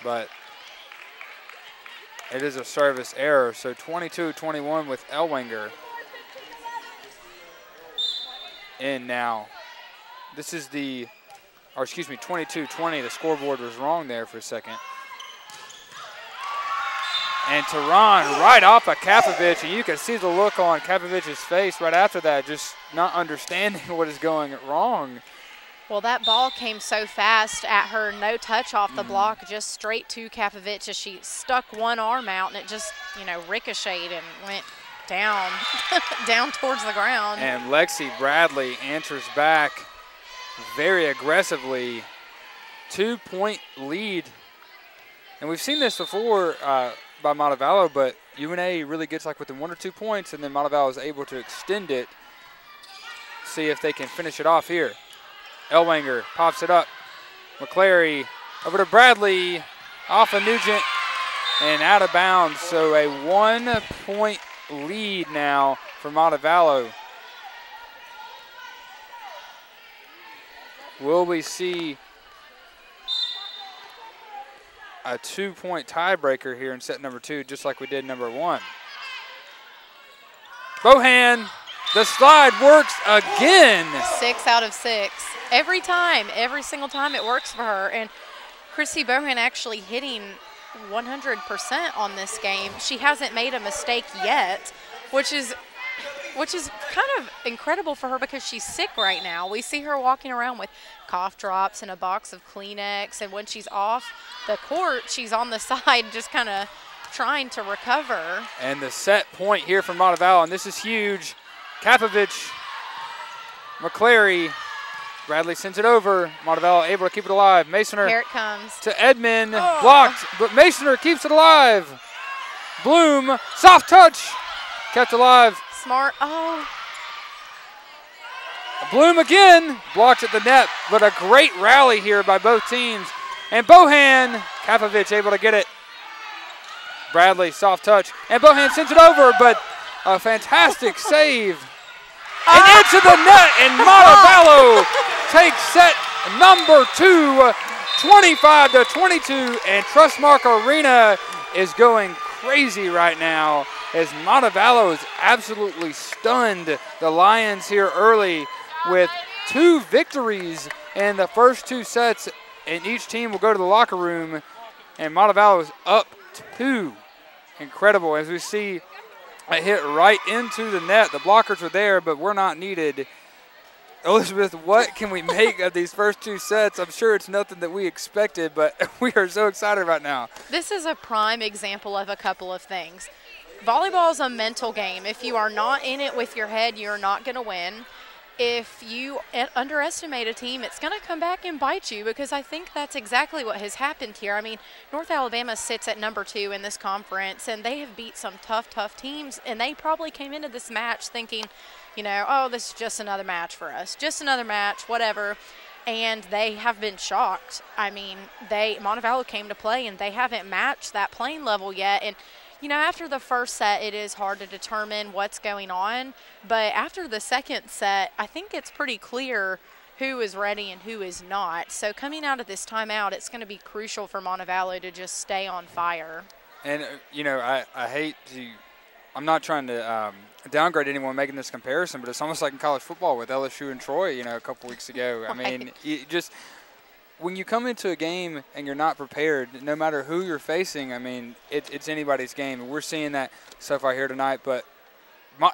But it is a service error, so 22-21 with Ellwanger in now. This is the, or excuse me, 22-20. The scoreboard was wrong there for a second. And Tehran right off of Kapovic, and you can see the look on Kapovic's face right after that, just not understanding what is going wrong. Well, that ball came so fast at her, no touch off the block, just straight to Kapovic as she stuck one arm out, and it just, you know, ricocheted and went down, down towards the ground. And Lexi Bradley answers back very aggressively. 2-point lead. And we've seen this before by Montevallo, but UNA really gets like within 1 or 2 points, and then Montevallo is able to extend it. See if they can finish it off here. Ellwanger pops it up. McClary over to Bradley, off of Nugent, and out of bounds. So a 1-point lead now for Montevallo. Will we see a 2-point tiebreaker here in set number 2, just like we did number 1? Bohan, the slide works again. 6 out of 6. Every time, every single time it works for her. And Chrissy Bohan actually hitting 100% on this game. She hasn't made a mistake yet, which is kind of incredible for her because she's sick right now. We see her walking around with cough drops and a box of Kleenex, and when she's off the court, she's on the side just kind of trying to recover. And the set point here from Montevallo, and this is huge. Kapovic, McClary, Bradley sends it over. Montevallo able to keep it alive. Masoner Here it comes. to Edmond, blocked, but Masoner keeps it alive. Bloom, soft touch, kept alive. Smart. Oh. Bloom again, blocked at the net, but a great rally here by both teams. And Bohan, Kapovic able to get it. Bradley, soft touch, and Bohan sends it over, but a fantastic save. And into the net, and Montevallo takes set number 2, 25-22, and Trustmark Arena is going crazy right now as Montevallo is absolutely stunned the Lions here early with 2 victories in the first 2 sets, and each team will go to the locker room, and Montevallo is up 2. Incredible as we see a hit right into the net. The blockers are there, but we're not needed. Elizabeth, what can we make of these first 2 sets? I'm sure it's nothing that we expected, but we are so excited right now. This is a prime example of a couple of things. volleyball is a mental game. If you are not in it with your head, you're not going to win. If you underestimate a team, it's going to come back and bite you, because I think that's exactly what has happened here. I mean, North Alabama sits at number 2 in this conference, and they have beat some tough teams, and they probably came into this match thinking, you know, oh, this is just another match for us, just another match, whatever. And they have been shocked. I mean, Montevallo came to play, and they haven't matched that playing level yet. And you know, after the first set, it is hard to determine what's going on. But after the second set, I think it's pretty clear who is ready and who is not. So coming out of this timeout, it's going to be crucial for Montevallo to just stay on fire. And, you know, I hate to – I'm not trying to downgrade anyone making this comparison, but it's almost like in college football with LSU and Troy, you know, a couple weeks ago. Right. I mean, when you come into a game and you're not prepared, no matter who you're facing, I mean, it's anybody's game. And we're seeing that so far here tonight. But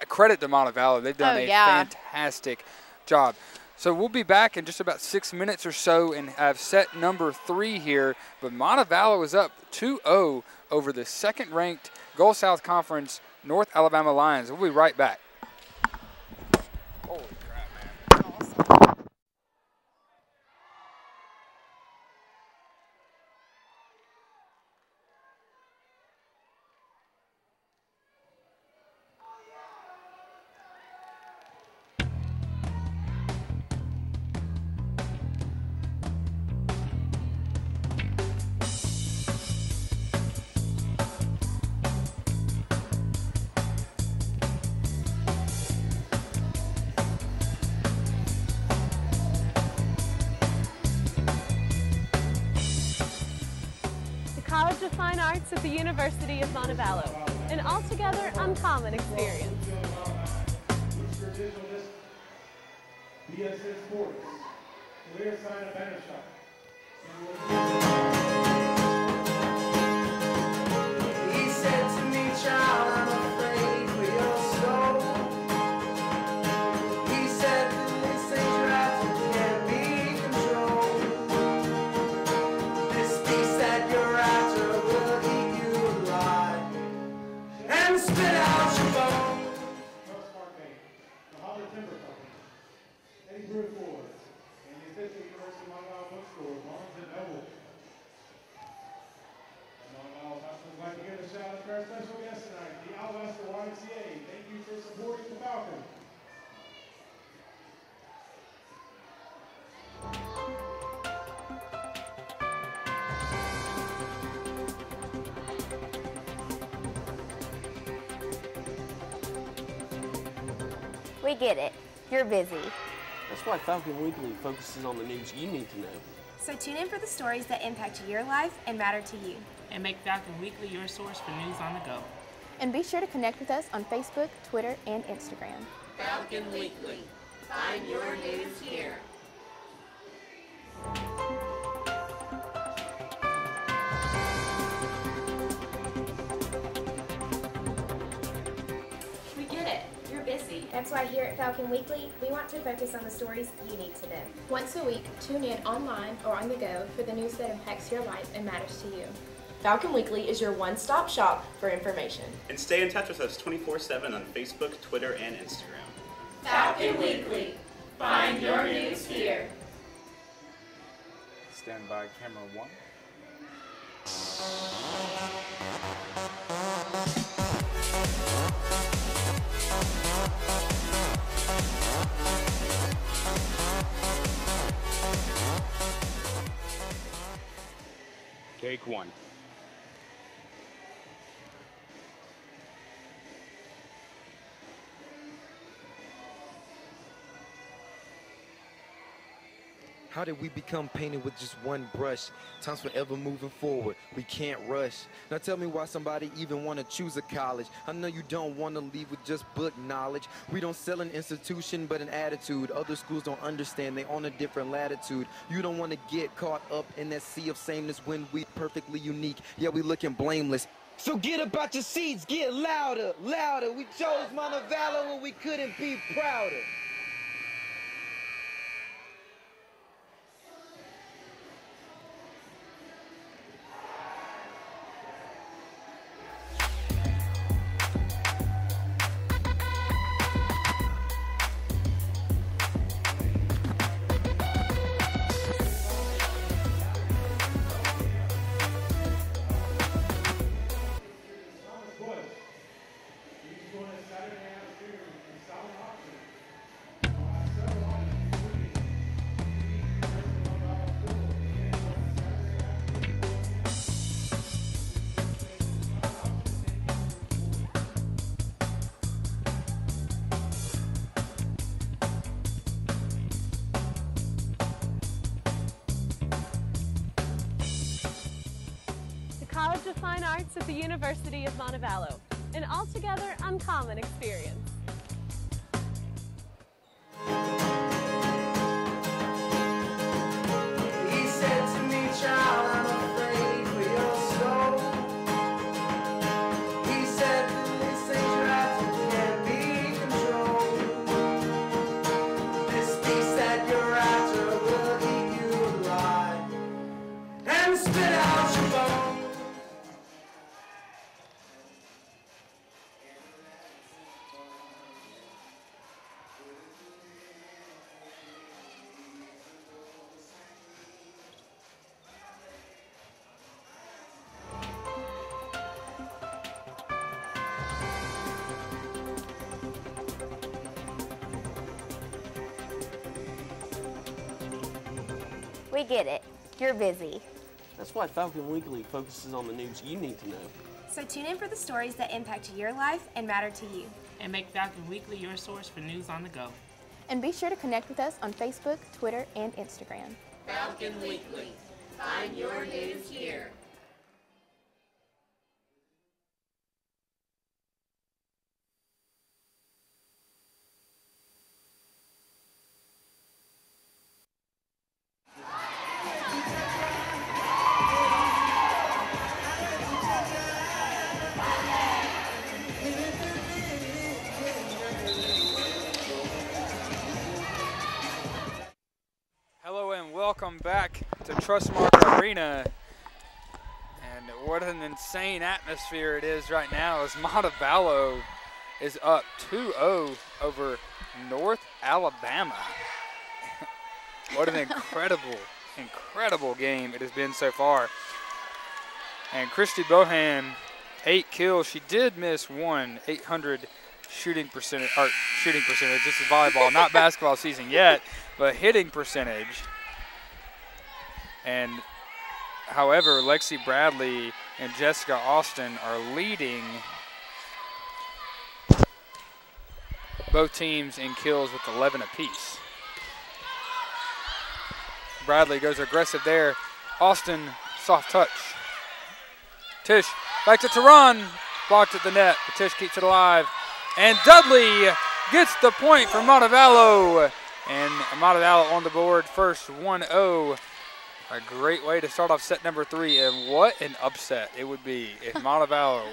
credit to Montevallo. They've done a fantastic job. So we'll be back in just about 6 minutes or so and have set number 3 here. But Montevallo is up 2-0 over the second-ranked Gulf South Conference North Alabama Lions. We'll be right back. Holy crap, man. Awesome. College of Fine Arts at the University of Montevallo, an altogether uncommon experience. BSN Sports, clear sign of banner shot. He said to me, child, I'm afraid for your soul. He said that this ain't right, you can't be controlled. This piece that you're after will eat you alive and spit out your bones. Trustmark Bank, the Holly Timber Company, Eddie Brew Ford, and the official University of Montevallo bookstore, Barnes & Noble. Montevallo Falcons would like to give a shout out to our special guest tonight, the Alabaster YMCA. Thank you for supporting the Falcons. We get it. You're busy. That's why Falcon Weekly focuses on the news you need to know. So tune in for the stories that impact your life and matter to you. And make Falcon Weekly your source for news on the go. And be sure to connect with us on Facebook, Twitter, and Instagram. Falcon Weekly. Find your news here. We get it. You're busy. That's why here at Falcon Weekly, we want to focus on the stories you need to know. Once a week, tune in online or on the go for the news that impacts your life and matters to you. Falcon Weekly is your one-stop shop for information. And stay in touch with us 24/7 on Facebook, Twitter, and Instagram. Falcon Weekly. Find your news here. Stand by, camera 1. Take 1. How did we become painted with just one brush? Time's forever moving forward. We can't rush. Now tell me why somebody even want to choose a college. I know you don't want to leave with just book knowledge. We don't sell an institution, but an attitude. Other schools don't understand. They on a different latitude. You don't want to get caught up in that sea of sameness when we perfectly unique. Yeah, we looking blameless. So get up out your seats. Get louder, louder. We chose Montevallo when we couldn't be prouder. College of Fine Arts at the University of Montevallo, an altogether uncommon experience. He said to me, child, I'm afraid for your soul. He said that this thing's right, can't be controlled. This beast that you're after will eat you alive and spit out your bones. We get it. You're busy. That's why Falcon Weekly focuses on the news you need to know. So tune in for the stories that impact your life and matter to you. And make Falcon Weekly your source for news on the go. And be sure to connect with us on Facebook, Twitter, and Instagram. Falcon Weekly. Find your news here. Hello and welcome back to Trustmark Arena. And what an insane atmosphere it is right now as Montevallo is up 2-0 over North Alabama. What an incredible game it has been so far. And Christy Bohan, 8 kills. She did miss one, 800 shooting percentage. This is volleyball, not basketball season yet, but hitting percentage. And however, Lexi Bradley and Jessica Austin are leading both teams in kills with 11 apiece. Bradley goes aggressive there. Austin, soft touch. Tish back to Tehran, blocked at the net, but Tish keeps it alive. And Dudley gets the point for Montevallo. And Montevallo on the board first, 1-0. A great way to start off set number 3. And what an upset it would be if Montevallo.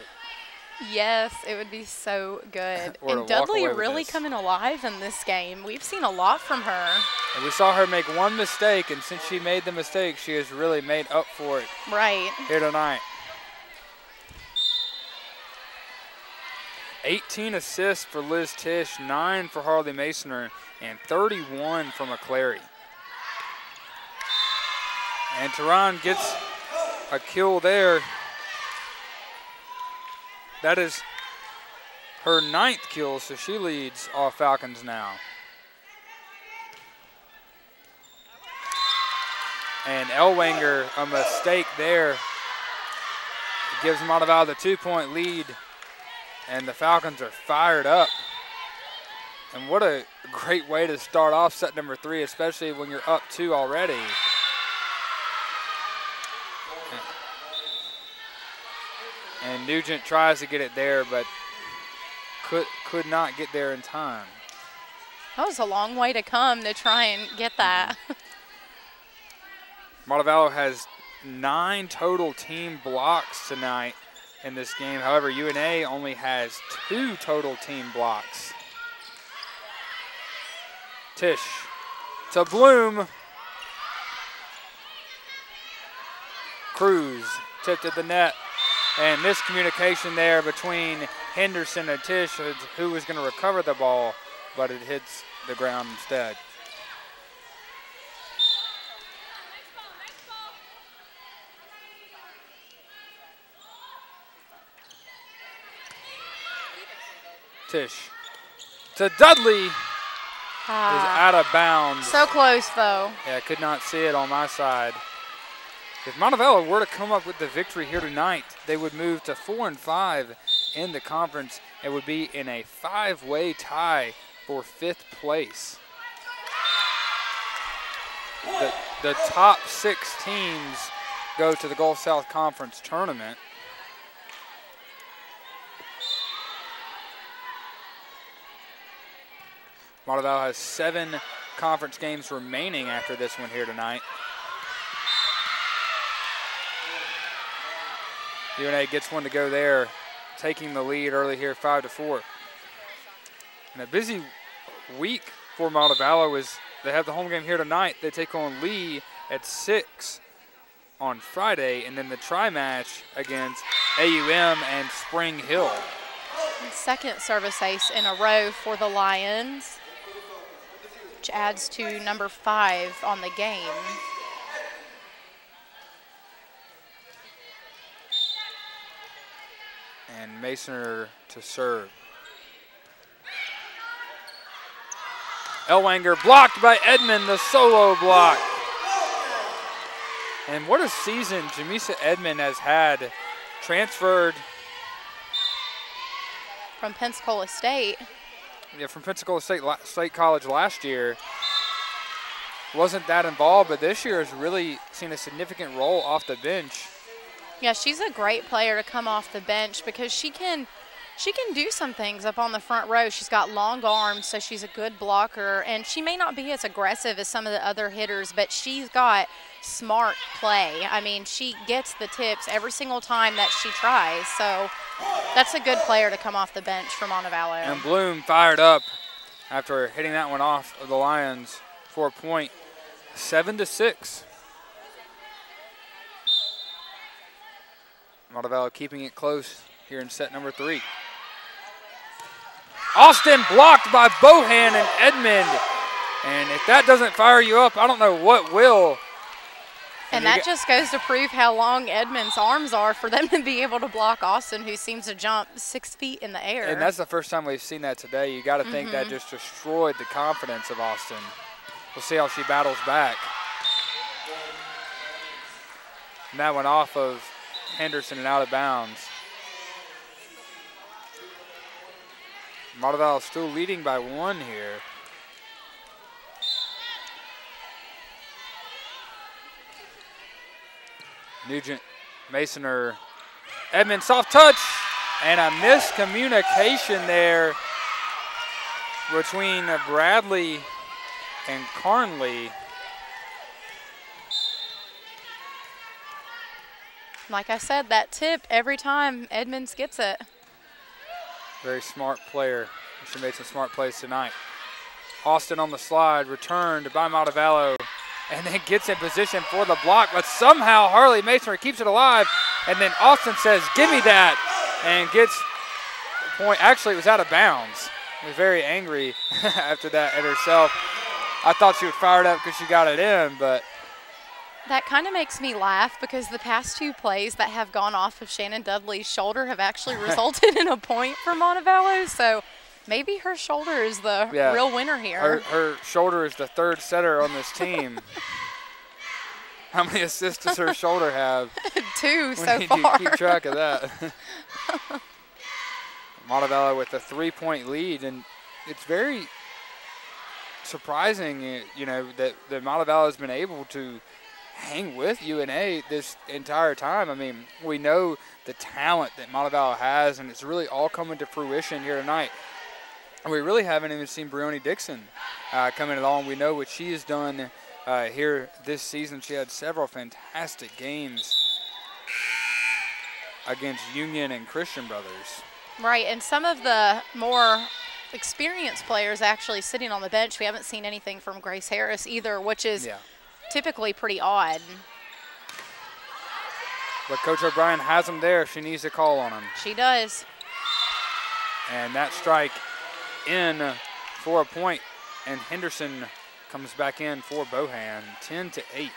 Yes, it would be so good. And Dudley really coming alive in this game. We've seen a lot from her. And we saw her make one mistake, and since she made the mistake, she has really made up for it. Right. Here tonight. 18 assists for Liz Tish, 9 for Harley Masoner, and 31 for McClary. And Tehran gets a kill there. That is her 9th kill, so she leads all Falcons now. And Elwanger, a mistake there. It gives Montevallo the 2-point lead. And the Falcons are fired up. And what a great way to start off set number 3, especially when you're up 2 already. And Nugent tries to get it there, but could not get there in time. That was a long way to come to try and get that. Montevallo has 9 total team blocks tonight in this game. However, UNA only has 2 total team blocks. Tish to Bloom. Cruz tipped at the net. And miscommunication there between Henderson and Tish, who was going to recover the ball, but it hits the ground instead. Tish to Dudley is out of bounds. So close, though. Yeah, I could not see it on my side. If Montevallo were to come up with the victory here tonight, they would move to 4-5 in the conference and would be in a 5-way tie for 5th place. The top 6 teams go to the Gulf South Conference tournament. Montevallo has 7 conference games remaining after this one here tonight. UNA gets one to go there, taking the lead early here, 5-4. And a busy week for Montevallo is they have the home game here tonight. They take on Lee at 6 on Friday, and then the tri-match against AUM and Spring Hill. Second service ace in a row for the Lions, which adds to number 5 on the game. And Masoner to serve. Elwanger blocked by Edmond, the solo block. And what a season Jamisa Edmond has had. Transferred from Pensacola State. Yeah, from Pensacola State College last year. Wasn't that involved, but this year has really seen a significant role off the bench. Yeah, she's a great player to come off the bench because she can do some things up on the front row. She's got long arms, so she's a good blocker, and she may not be as aggressive as some of the other hitters, but she's got smart play. I mean, she gets the tips every single time that she tries, so that's a good player to come off the bench for Montevallo. And Bloom fired up after hitting that one off of the Lions for a point, 7-6. Montevallo keeping it close here in set number 3. Austin blocked by Bohan and Edmond. And if that doesn't fire you up, I don't know what will. And that just goes to prove how long Edmond's arms are for them to be able to block Austin, who seems to jump 6 feet in the air. And that's the first time we've seen that today. You got to think that just destroyed the confidence of Austin. We'll see how she battles back. And that went off of Henderson and out of bounds. Montevallo still leading by 1 here. Nugent, Masoner, Edmond, soft touch, and a miscommunication there between Bradley and Carnley. Like I said, that tip every time Edmonds gets it. Very smart player. She made some smart plays tonight. Austin on the slide, returned by Montevallo, and then gets in position for the block, but somehow Harley Masoner keeps it alive, and then Austin says, give me that, and gets the point. Actually, it was out of bounds. She was very angry after that at herself. I thought she was fired up because she got it in, but that kind of makes me laugh because the past 2 plays that have gone off of Shannon Dudley's shoulder have actually resulted in a point for Montevallo. So maybe her shoulder is the real winner here. Her shoulder is the 3rd setter on this team. How many assists does her shoulder have? 2 so far. We need to keep track of that. Montevallo with a 3-point lead, and it's very surprising, you know, that Montevallo has been able to hang with UNA this entire time. I mean, we know the talent that Montevallo has, and it's really all coming to fruition here tonight. And we really haven't even seen Brioni Dixon coming along. We know what she has done here this season. She had several fantastic games against Union and Christian Brothers. Right, and some of the more experienced players actually sitting on the bench. We haven't seen anything from Grace Harris either, which is typically pretty odd. But Coach O'Brien has him there. She needs to call on him. She does. And that strike in for a point, and Henderson comes back in for Bohan, 10-8.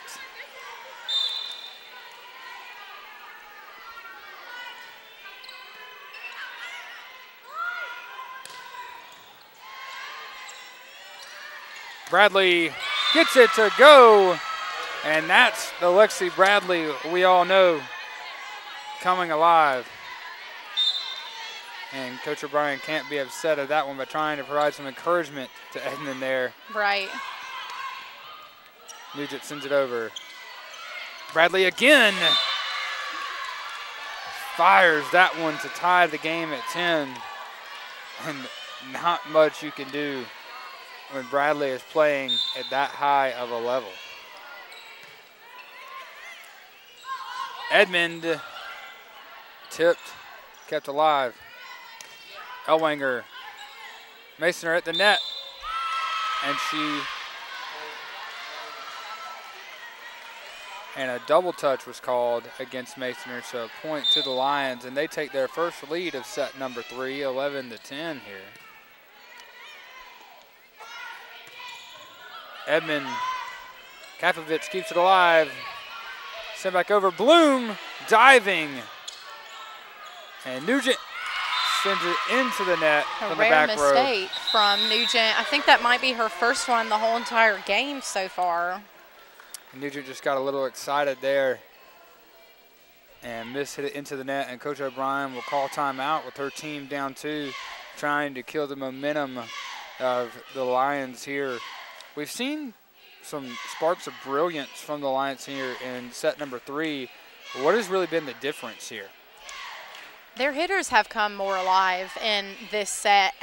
Bradley gets it to go, and that's the Lexi Bradley we all know coming alive. And Coach O'Brien can't be upset at that one by trying to provide some encouragement to Edmond there. Right. Nugent sends it over. Bradley again fires that one to tie the game at 10. And not much you can do when Bradley is playing at that high of a level. Edmond tipped, kept alive. Ellwanger, Masoner at the net, and a double touch was called against Masoner, so a point to the Lions, and they take their first lead of set number 3, 11-10 here. Edmond, Kapovich keeps it alive. Sent back over, Bloom diving. And Nugent sends it into the net from the back row. A rare mistake from Nugent. I think that might be her first one the whole entire game so far. And Nugent just got a little excited there and hit it into the net. And Coach O'Brien will call timeout with her team down 2, trying to kill the momentum of the Lions here. We've seen some sparks of brilliance from the Lions here in set number 3. What has really been the difference here? Their hitters have come more alive in this set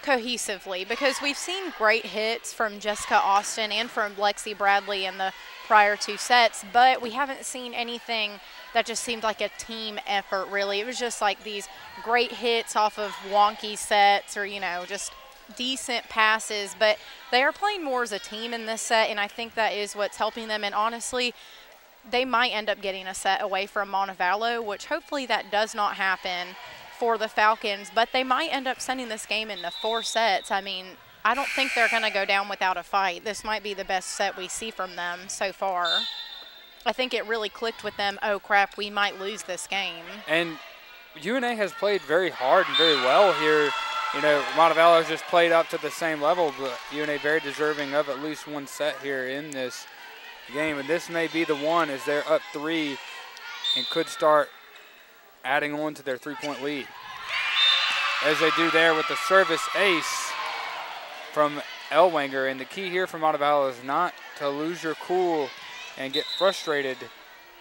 cohesively, because we've seen great hits from Jessica Austin and from Lexi Bradley in the prior 2 sets, but we haven't seen anything that just seemed like a team effort, really. It was just like these great hits off of wonky sets or, just decent passes, but they are playing more as a team in this set, and I think that is what's helping them. And honestly, they might end up getting a set away from Montevallo, which hopefully that does not happen for the Falcons, but they might end up sending this game into 4 sets. I mean, I don't think they're going to go down without a fight. This might be the best set we see from them so far. I think it really clicked with them, oh crap, we might lose this game. And UNA has played very hard and very well here. Montevallo has just played up to the same level, but UNA very deserving of at least 1 set here in this game. And this may be the one as they're up 3 and could start adding on to their 3-point lead. As they do there with the service ace from Ellwanger. And the key here for Montevallo is not to lose your cool and get frustrated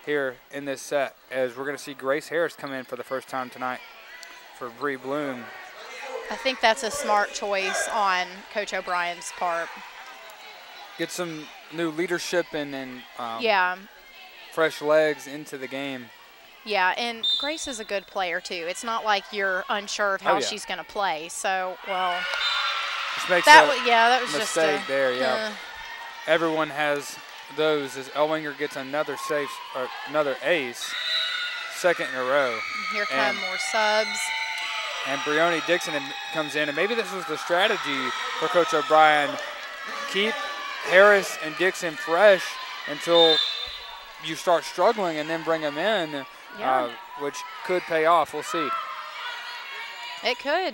here in this set, as we're going to see Grace Harris come in for the first time tonight for Bree Bloom. I think that's a smart choice on Coach O'Brien's part. Get some new leadership and yeah, fresh legs into the game. Yeah, and Grace is a good player too. It's not like you're unsure of how she's going to play. So, well, that was just a mistake there. Yeah, everyone has those. As Ellwanger gets another another ace, 2nd in a row. Here come more subs. And Brioni Dixon comes in, and maybe this was the strategy for Coach O'Brien. Keep Harris and Dixon fresh until you start struggling, and then bring them in, which could pay off. We'll see. It could.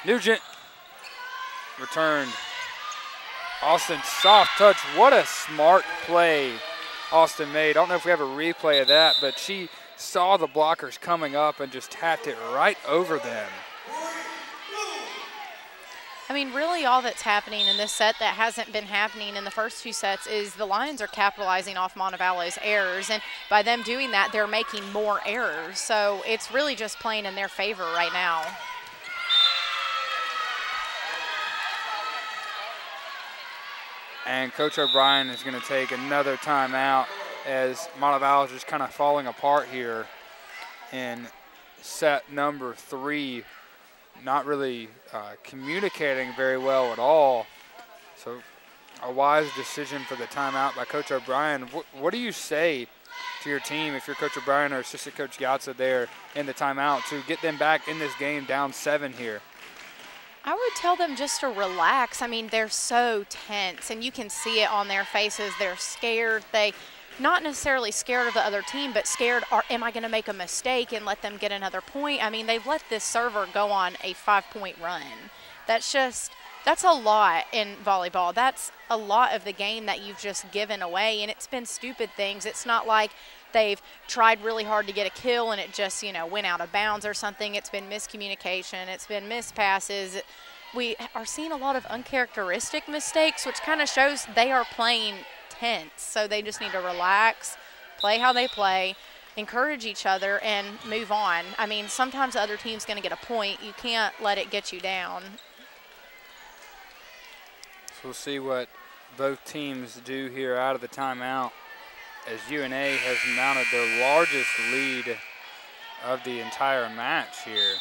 Nugent returned. Austin, soft touch. What a smart play Austin made. I don't know if we have a replay of that, but she saw the blockers coming up and just tapped it right over them. I mean, really all that's happening in this set that hasn't been happening in the first 2 sets is the Lions are capitalizing off Montevallo's errors, and by them doing that, they're making more errors. So it's really just playing in their favor right now. And Coach O'Brien is going to take another timeout, as Montevallo is just kind of falling apart here in set number 3. Not really communicating very well at all. So a wise decision for the timeout by Coach O'Brien. What do you say to your team if you're Coach O'Brien or Assistant Coach Gyatsa there in the timeout to get them back in this game down 7 here? I would tell them just to relax. I mean, they're so tense, and you can see it on their faces. They're scared. Not necessarily scared of the other team, but scared, am I going to make a mistake and let them get another point? I mean, they've let this server go on a 5-point run. That's a lot in volleyball. That's a lot of the game that you've just given away, and it's been stupid things. It's not like they've tried really hard to get a kill and it just, went out of bounds or something. It's been miscommunication. It's been missed passes. We are seeing a lot of uncharacteristic mistakes, which kind of shows they are playing tense. So they just need to relax, play how they play, encourage each other, and move on. I mean, sometimes the other team's going to get a point. You can't let it get you down. So we'll see what both teams do here out of the timeout as UNA has mounted their largest lead of the entire match here,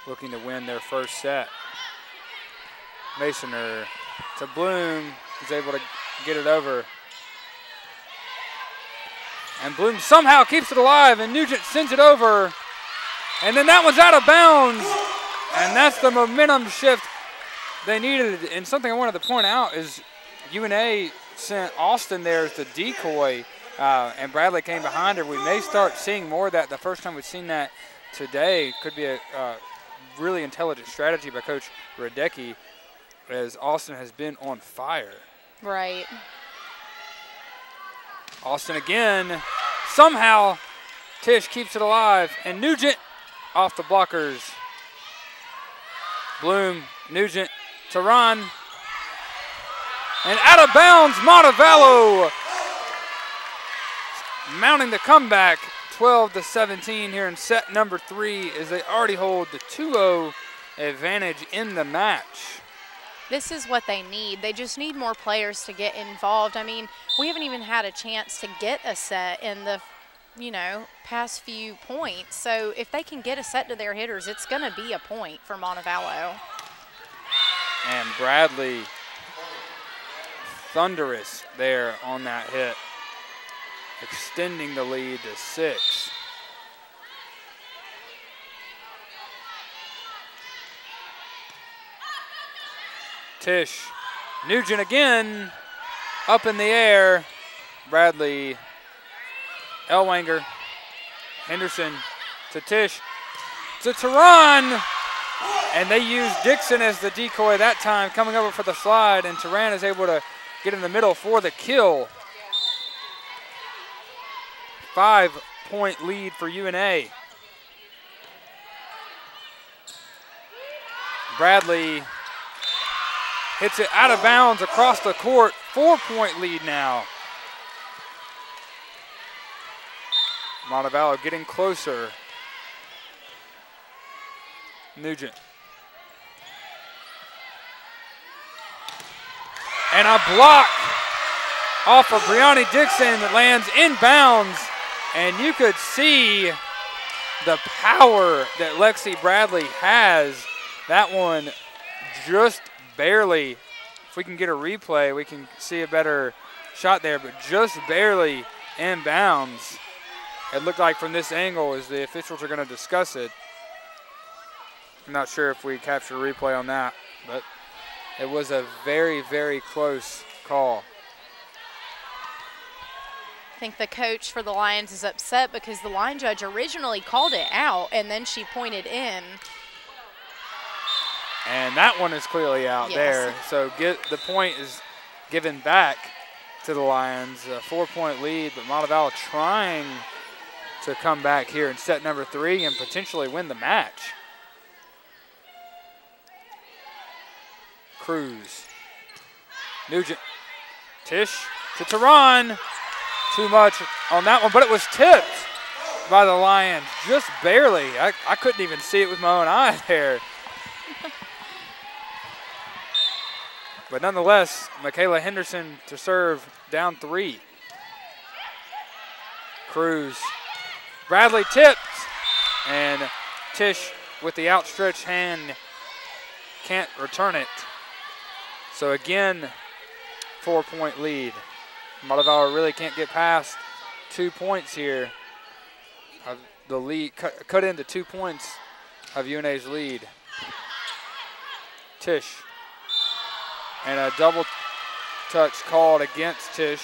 looking to win their first set. Masoner to Bloom, is able to get it over. And Bloom somehow keeps it alive, and Nugent sends it over. And then that one's out of bounds. And that's the momentum shift they needed. And something I wanted to point out is UNA sent Austin there as the decoy, and Bradley came behind her. We may start seeing more of that. The first time we've seen that today could be a really intelligent strategy by Coach Radecki, as Austin has been on fire. Right. Austin again. Somehow Tisch keeps it alive, and Nugent off the blockers. Bloom, Nugent to run. And out of bounds, Montevallo mounting the comeback, 12-17 here in set number 3, as they already hold the 2-0 advantage in the match. This is what they need. They just need more players to get involved. I mean, we haven't even had a chance to get a set in the, past few points. So if they can get a set to their hitters, it's going to be a point for Montevallo. And Bradley, thunderous there on that hit, extending the lead to 6. Tisch, Nugent again, up in the air. Bradley, Ellwanger, Henderson to Tisch, to Tehran. And they use Dixon as the decoy that time, coming over for the slide, and Tehran is able to get in the middle for the kill. 5-point lead for UNA. Bradley hits it out of bounds across the court. 4-point lead now. Montevallo getting closer. Nugent. And a block off of Brianni Dixon that lands inbounds. And you could see the power that Lexi Bradley has. That one just barely, if we can get a replay, we can see a better shot there, but just barely inbounds. It looked like from this angle, as the officials are going to discuss it. I'm not sure if we captured a replay on that, but it was a very, very close call. I think the coach for the Lions is upset because the line judge originally called it out, and then she pointed in. And that one is clearly out there. So the point is given back to the Lions. A 4-point lead, but Montevallo trying to come back here in set number 3 and potentially win the match. Cruz. Nugent. Tisch to Tehran. Too much on that one, but it was tipped by the Lions, just barely. I couldn't even see it with my own eye there. But nonetheless, Michaela Henderson to serve, down 3. Cruz. Bradley tipped, and Tisch with the outstretched hand can't return it. So again, 4-point lead. Montevallo really can't get past 2 points here. The lead cut into 2 points of UNA's lead. Tisch. And a double touch called against Tisch.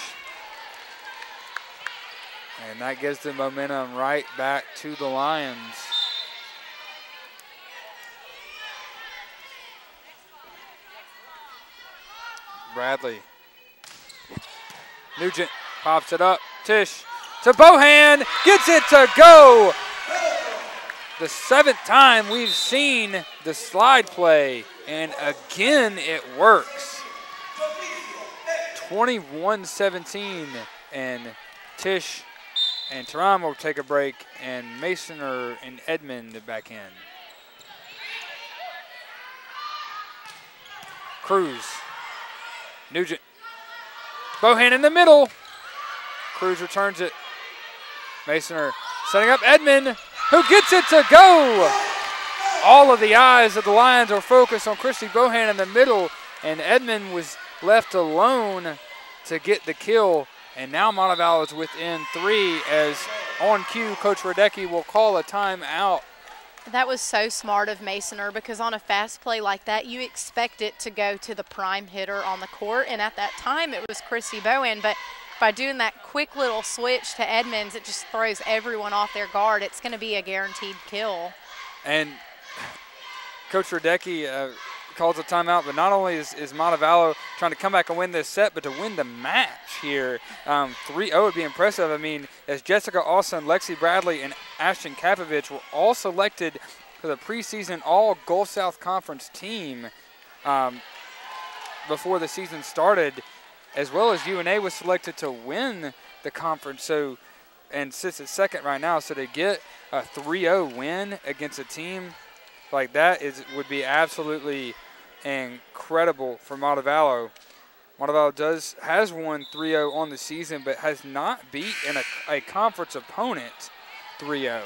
And that gives the momentum right back to the Lions. Bradley. Nugent pops it up. Tisch to Bohan, gets it to go. The 7th time we've seen the slide play, and again it works. 21-17, and Tisch and Tehran will take a break, and Masoner and Edmond back in. Cruz. Nugent. Bohan in the middle. Cruz returns it. Masoner setting up Edmond, who gets it to go. All of the eyes of the Lions are focused on Christy Bohan in the middle, and Edmond was left alone to get the kill. And now Montevallo is within 3 as on cue, Coach Radecki will call a timeout. That was so smart of Masoner, because on a fast play like that, you expect it to go to the prime hitter on the court. And at that time, it was Christy Bowen. But by doing that quick little switch to Edmonds, it just throws everyone off their guard. It's going to be a guaranteed kill. And Coach Radecki calls a timeout, but not only is Montevallo trying to come back and win this set, but to win the match here. 3-0 would be impressive. I mean, as Jessica Austin, Lexi Bradley, and Ashton Kapovich were all selected for the preseason All-Gulf South Conference team before the season started, as well as UNA was selected to win the conference. So, and sits at second right now, so to get a 3-0 win against a team like that would be absolutely incredible for Montevallo. Montevallo has won 3-0 on the season, but has not beaten a conference opponent 3-0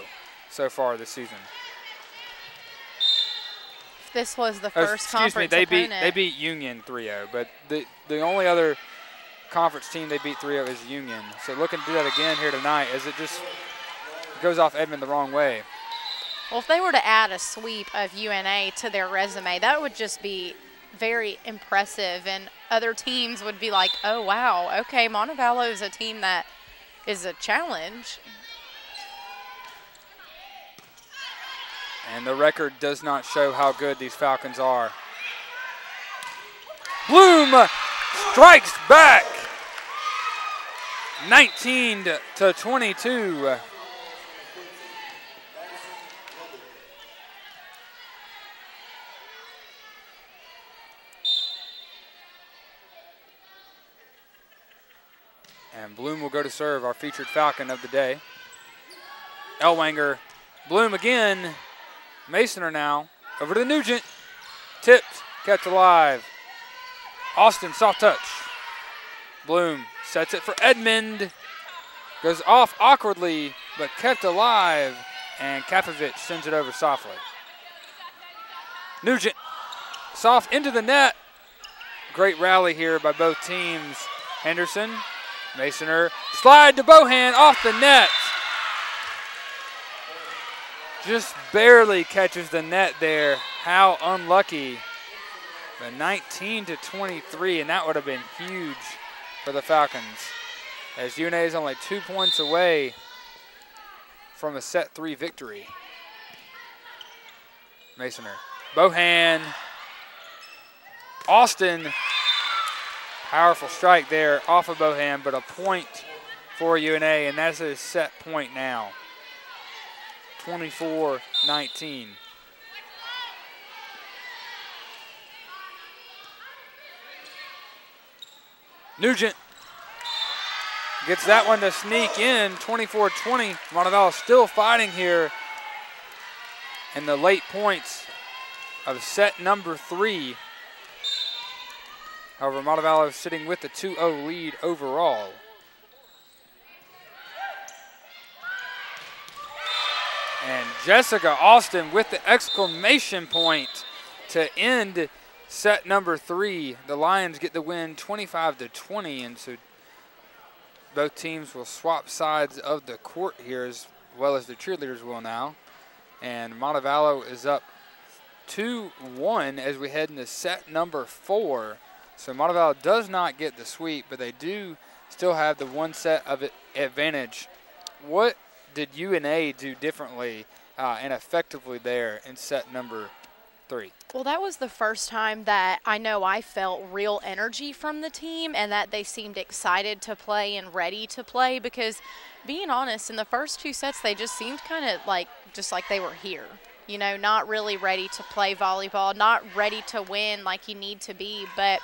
so far this season. This was the first conference opponent. They beat Union 3-0, but the only other conference team they beat 3-0 is Union. So looking to do that again here tonight, as it just goes off Edmond the wrong way. Well, if they were to add a sweep of UNA to their resume, that would just be very impressive, and other teams would be like, oh, wow, okay, Montevallo is a team that is a challenge. And the record does not show how good these Falcons are. Bloom strikes back, 19-22. And Bloom will go to serve, our featured Falcon of the day. Elwanger, Bloom again. Masoner now, over to Nugent. Tipped, kept alive. Austin, soft touch. Bloom sets it for Edmond. Goes off awkwardly, but kept alive. And Kapovich sends it over softly. Nugent, soft into the net. Great rally here by both teams. Henderson. Masoner, slide to Bohan off the net. Just barely catches the net there. How unlucky. But 19-23, and that would have been huge for the Falcons, as UNA is only 2 points away from a set 3 victory. Masoner, Bohan, Austin. Powerful strike there off of Bohan, but a point for UNA, and that's a set point now. 24-19. Nugent gets that one to sneak in, 24-20. Montevallo still fighting here in the late points of set number 3. However, Montevallo is sitting with the 2-0 lead overall. And Jessica Austin with the exclamation point to end set number 3. The Lions get the win 25-20, and so both teams will swap sides of the court here, as well as the cheerleaders will now. And Montevallo is up 2-1 as we head into set number 4. So Montevallo does not get the sweep, but they do still have the 1 set of advantage. What did UNA do differently and effectively there in set number 3? Well, that was the first time that I know I felt real energy from the team, and that they seemed excited to play and ready to play, because being honest, in the first 2 sets, they just seemed kind of like they were here. You know, not really ready to play volleyball, not ready to win like you need to be, but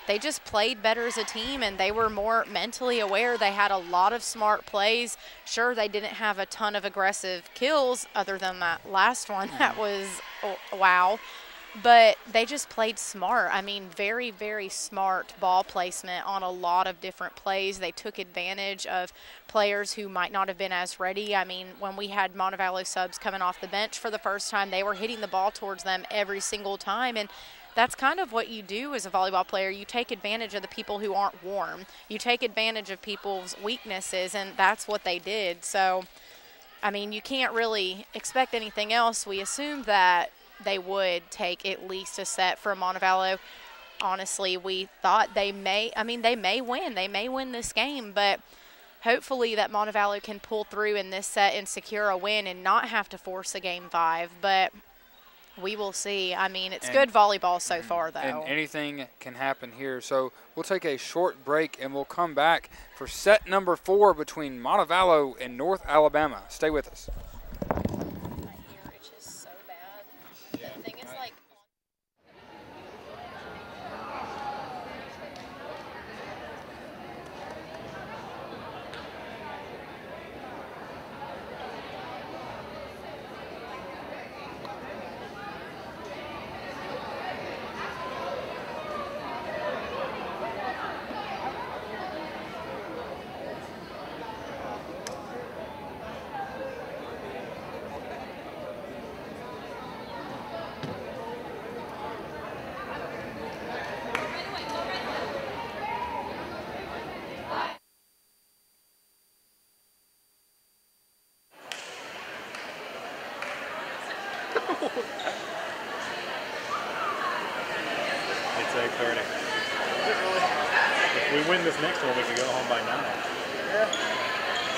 they just played better as a team, and they were more mentally aware. They had a lot of smart plays. Sure, they didn't have a ton of aggressive kills other than that last one. That was, wow. but they just played smart. I mean, very, very smart ball placement on a lot of different plays. They took advantage of players who might not have been as ready. I mean, when we had Montevallo subs coming off the bench for the first time, they were hitting the ball towards them every single time. And that's kind of what you do as a volleyball player. You take advantage of the people who aren't warm. You take advantage of people's weaknesses, and that's what they did. So, I mean, you can't really expect anything else. We assumed that they would take at least a set from Montevallo. Honestly, we thought they may win. They may win this game, but hopefully that Montevallo can pull through in this set and secure a win and not have to force a game 5. But we will see. I mean, it's good volleyball so far, though. And anything can happen here. So we'll take a short break, and we'll come back for set number 4 between Montevallo and North Alabama. Stay with us. It's 8:30. If we win this next one, we can go home by 9. Yeah.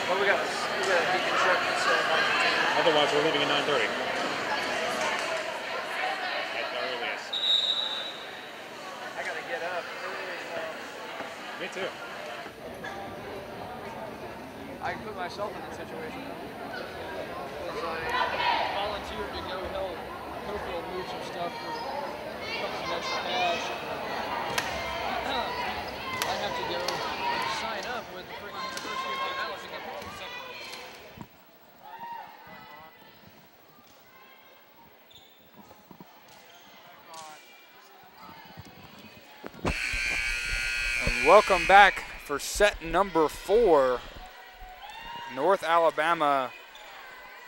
Well, we got a deconstruction ceremony. Otherwise, we're leaving at 9:30. At the earliest. I gotta get up early. Me too. I can put myself in that situation. Because I volunteered to go help Cofield move some stuff for some extra cash. I have to go sign up with the freaking University of Alabama to get home separately. And welcome back for set number 4. North Alabama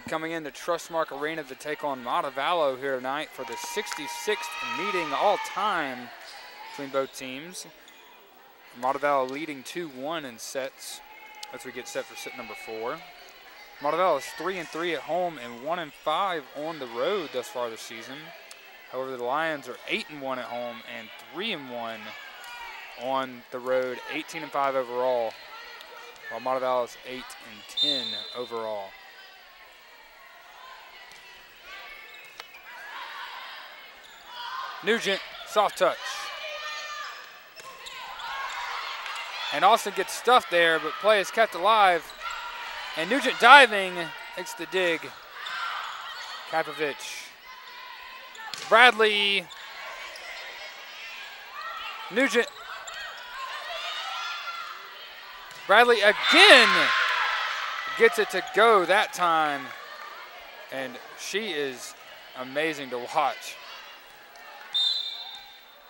coming into Trustmark Arena to take on Montevallo here tonight for the 66th meeting all time between both teams. Montevallo leading 2-1 in sets as we get set for set number 4. Montevallo is 3-3 at home and 1-5 on the road thus far this season. However, the Lions are 8-1 at home and 3-1 on the road, 18-5 overall, while Montevallo is 8-10 overall. Nugent, soft touch. And Austin gets stuffed there, but play is kept alive. And Nugent diving, makes the dig. Kapovich. Bradley. Nugent. Bradley again gets it to go that time. And she is amazing to watch.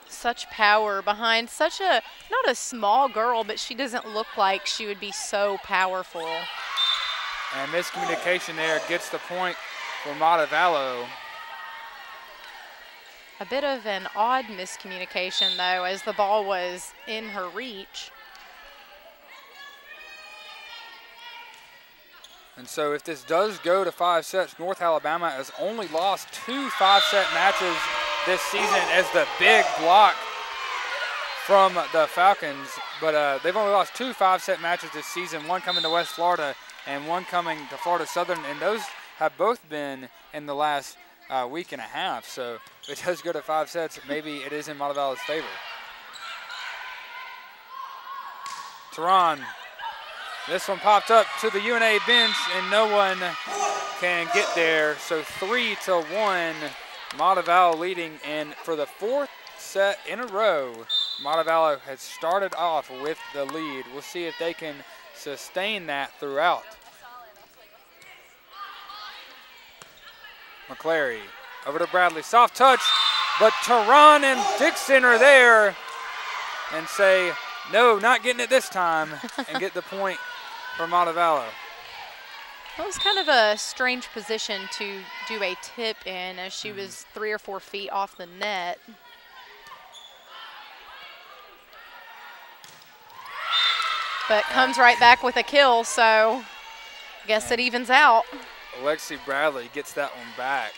Such power behind such a, not a small girl, but she doesn't look like she would be so powerful. And miscommunication there gets the point for Montevallo. A bit of an odd miscommunication, though, as the ball was in her reach. And so if this does go to 5 sets, North Alabama has only lost 2 5-set matches this season as the big block from the Falcons. But they've only lost 2 5-set matches this season, one coming to West Florida and one coming to Florida Southern, and those have both been in the last week and a half. So if it does go to 5 sets, maybe it is in Montevallo's favor. Tehran, this one popped up to the UNA bench and no one can get there. So 3-1, Montevallo leading, and for the 4th set in a row, Montevallo has started off with the lead. We'll see if they can sustain that throughout. McClary over to Bradley, soft touch, But Tehran and Dixon are there and say, no, not getting it this time, and get the point for Montevallo. It was kind of a strange position to do a tip in, as she was 3 or 4 feet off the net. But comes right back with a kill, so I guess it evens out. Lexi Bradley gets that one back.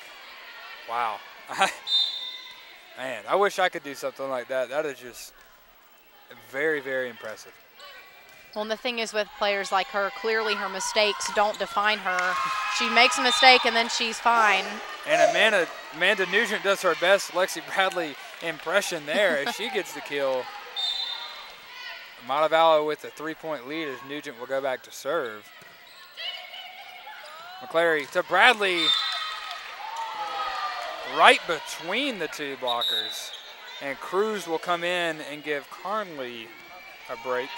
Wow. Man, I wish I could do something like that. That is just very, very impressive. Well, and the thing is with players like her, clearly her mistakes don't define her. She makes a mistake and then she's fine. And Amanda Nugent does her best Lexi Bradley impression there as she gets the kill. Montevallo with a 3-point lead as Nugent will go back to serve. McClary to Bradley, right between the two blockers. And Cruz will come in and give Carnley a break.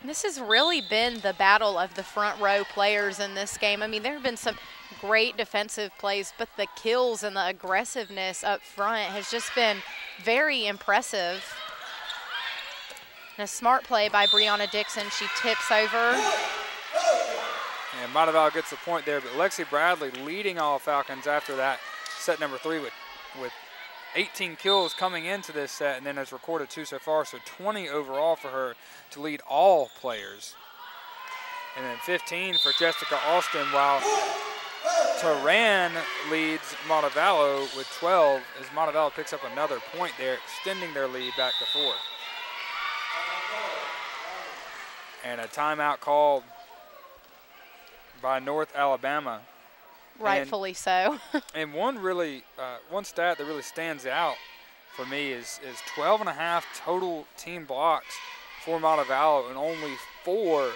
This has really been the battle of the front row players in this game. I mean, there have been some great defensive plays, but the kills and the aggressiveness up front has just been very impressive. And a smart play by Brianna Dixon. She tips over. And Montevallo gets the point there, but Lexi Bradley leading all Falcons after that set number 3 with 18 kills coming into this set, and then has recorded 2 so far, so 20 overall for her to lead all players. And then 15 for Jessica Austin, while Tehran leads Montevallo with 12 as Montevallo picks up another point there, extending their lead back to 4. And a timeout called by North Alabama. Rightfully so. And one stat that really stands out for me is 12.5 total team blocks for Montevallo and only 4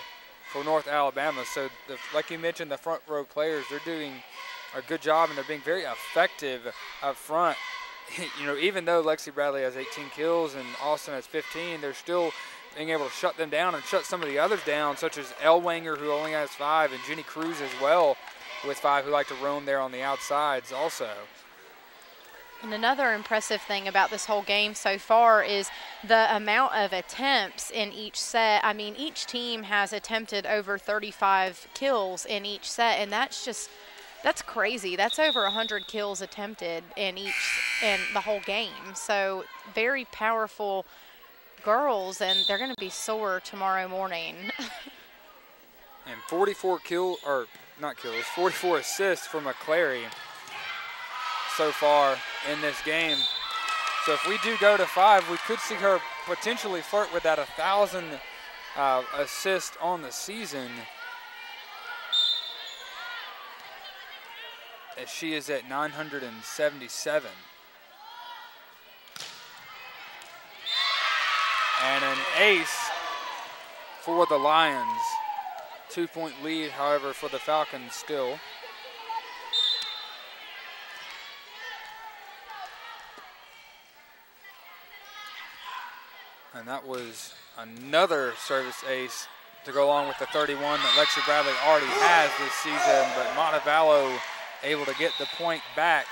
for North Alabama. So, like you mentioned, the front row players, they're doing a good job and they're being very effective up front. You know, even though Lexi Bradley has 18 kills and Austin has 15, they're still being able to shut them down and shut some of the others down, such as Elwanger, who only has 5, and Jenny Cruz as well with 5, who like to roam there on the outsides also. And another impressive thing about this whole game so far is the amount of attempts in each set. I mean, each team has attempted over 35 kills in each set, and that's crazy. That's over 100 kills attempted in the whole game. So very powerful girls, and they're going to be sore tomorrow morning. And 44 assists for McClary so far in this game. So if we do go to 5, we could see her potentially flirt with that 1,000 assist on the season, as she is at 977. And an ace for the Lions. 2-point lead, however, for the Falcons still. And that was another service ace to go along with the 31 that Lexi Bradley already has this season, but Montevallo able to get the point back.